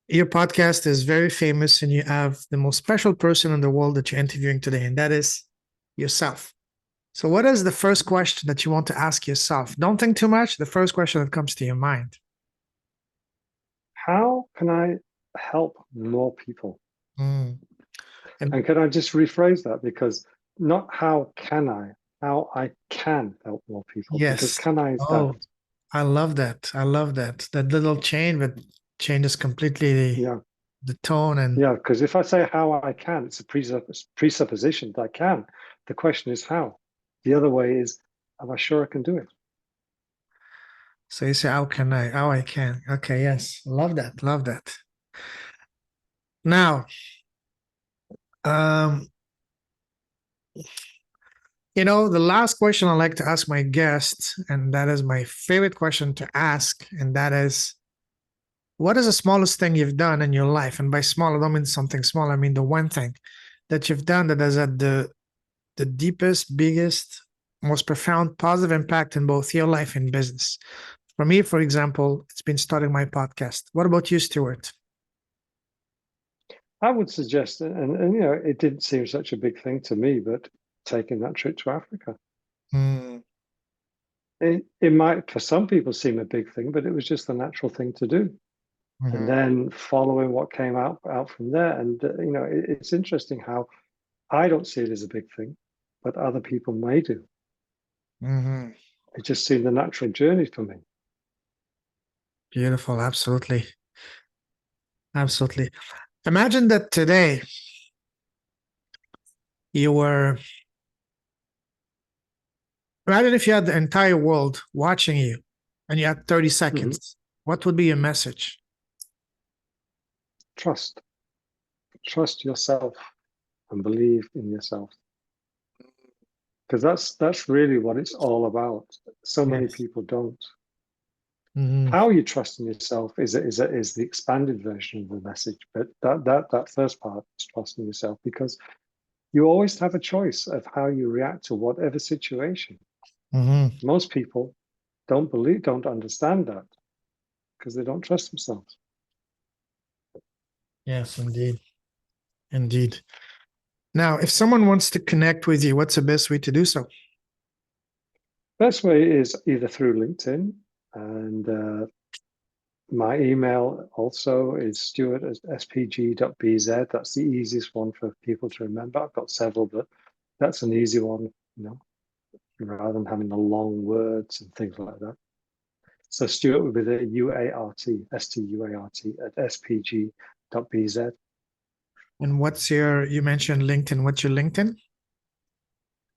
your podcast is very famous and you have the most special person in the world that you're interviewing today, and that is yourself. So, what is the first question that you want to ask yourself? Don't think too much. The first question that comes to your mind. How can I help more people? Mm. And And can I just rephrase that? Because not how can I, how I can help more people, because yes. can I is Oh, daft. I love that. I love that. That little chain that changes completely Yeah. the tone. And Yeah. Because if I say how I can, it's a presupposition that I can. The question is how. The other way is, am I sure I can do it? so you say, how can I? How I can. Okay. Yes. Love that. Love that. Now, Um, the last question I like to ask my guests, and that is my favorite question to ask, and that is, what is the smallest thing you've done in your life? And by small, I don't mean something small. I mean the one thing that you've done that has had the deepest, biggest, most profound positive impact in both your life and business. For me, for example, it's been starting my podcast. What about you, Stuart? I would suggest, and it didn't seem such a big thing to me, but taking that trip to Africa. Mm, It might, for some people, seem a big thing, but it was just the natural thing to do. And mhm, then following what came out from there, and it's interesting how I don't see it as a big thing, but other people may do. mhm. It just seemed the natural journey for me. Beautiful. Absolutely. Absolutely. Imagine that today you were, imagine if you had the entire world watching you and you had 30 Mhm. seconds. What would be your message? Trust, trust yourself, and believe in yourself, because that's really what it's all about. So many Yes. people don't. Hmm. How you trust in yourself is the expanded version of the message, but that first part is trusting yourself, because you always have a choice of how you react to whatever situation. Hmm. Most people don't understand that because they don't trust themselves. Yes, indeed. Indeed. Now, if someone wants to connect with you, what's the best way to do so? Best way is either through LinkedIn, and my email also is stuart at spg.bz. That's the easiest one for people to remember. I've got several, but that's an easy one, rather than having the long words and things like that. So Stuart would be the UART, STUART at spg.bz. And you mentioned LinkedIn. What's your LinkedIn?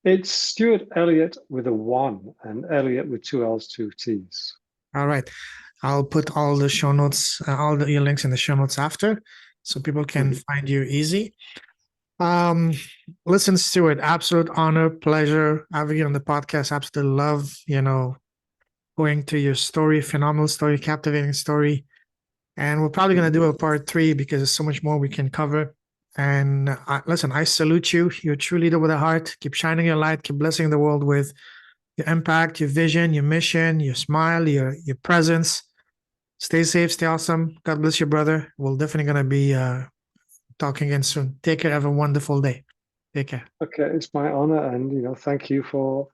It's Stuart Elliott with a one, and Elliott with two L's, two T's. All right. I'll put all the show notes, your links in the show notes after, so people can Mhm. find you easy. Um, Listen, Stuart, absolute honor, pleasure having you on the podcast. Absolutely love, going to your story, phenomenal story, captivating story. And we're probably going to do a part three because there's so much more we can cover. And listen, I salute you. You're a true leader with a heart. Keep shining your light. Keep blessing the world with your impact, your vision, your mission, your smile, your presence. Stay safe, stay awesome. God bless you, brother. We're definitely going to be talking again soon. Take care. Have a wonderful day. Take care. Okay, it's my honor, and thank you for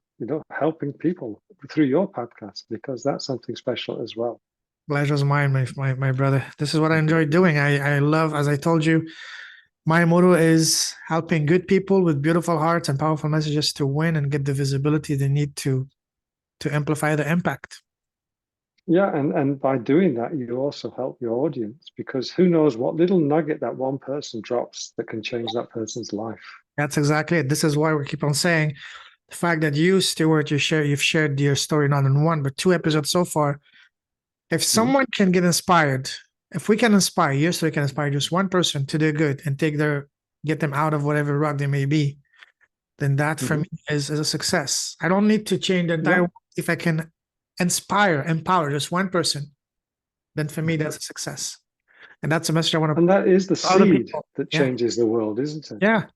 helping people through your podcast, because that's something special as well. Pleasure's mine, my brother. This is what I enjoy doing. I love, as I told you, my motto is helping good people with beautiful hearts and powerful messages to win and get the visibility they need to amplify the impact. Yeah, and by doing that, you also help your audience, because who knows what little nugget that one person drops that can change that person's life. That's exactly it. This is why we keep on saying the fact that you, Stuart, you've shared your story not in one but two episodes so far. If Mhm. someone can get inspired, if we can inspire, your story can inspire just one person to do good and get them out of whatever rut they may be, then that for Mhm. me is a success. I don't need to change the entire Yeah, world. If I can empower just one person, then for me that's a success. And that's a message I want to and that is the to other seed people. that Yeah. changes the world, isn't it? Yeah.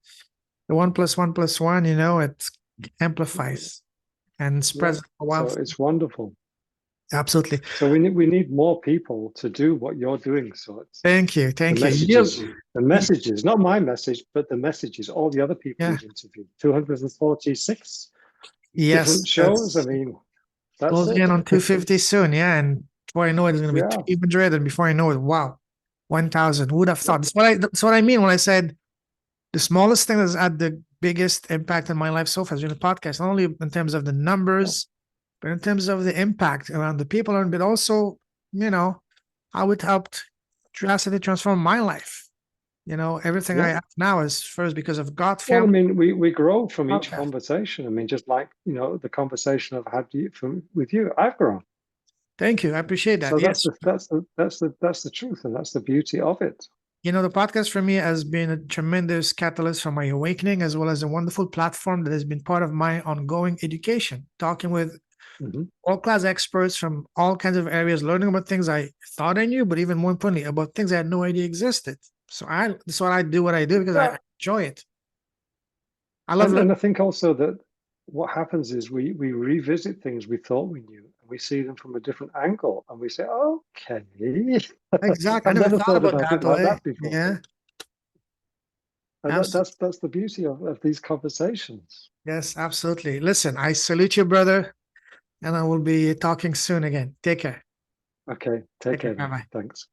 The 1 + 1 + 1, it amplifies and Yeah. spreads like a So wildfire. it's wonderful. Absolutely. So we need more people to do what you're doing. So it's Thank you. the Thank you. messages, the messages, not my message, but the messages, all the other people Yeah. you've interviewed, 246 different Yes. shows. I That's mean, that's closing in it. on 250 soon. Yeah. And before I know it, it's going to be Yeah. 200. And before I know it, wow, 1,000. Who would have thought? That's what I mean when I said the smallest thing that's had the biggest impact in my life so far has been the podcast, not only in terms of the numbers, but in terms of the impact around the people, and but also, you know, how it helped drastically transform my life. Everything I Yeah. have now is first because of God, Well, I family, mean, we grow from each podcast. conversation. I mean, just like, the conversation I've had with you, I've grown. Thank you. I appreciate that. So that's Yes. the truth, and that's the beauty of it. The podcast for me has been a tremendous catalyst for my awakening, as well as a wonderful platform that has been part of my ongoing education, talking with Mhm. world-class experts from all kinds of areas, learning about things I thought I knew, but even more importantly, about things I had no idea existed. So that's what I do, what I do, because I Yeah, enjoy it. I love and I think also that what happens is we revisit things we thought we knew, and we see them from a different angle, and we say, "Okay, exactly. I I've never never thought thought about about it that like way. that before." Yeah, And absolutely. that's the beauty of these conversations. Yes, absolutely. Listen, I salute you, brother, and I will be talking soon again. Take care. Okay, take Take care. care Bye then. bye. Thanks.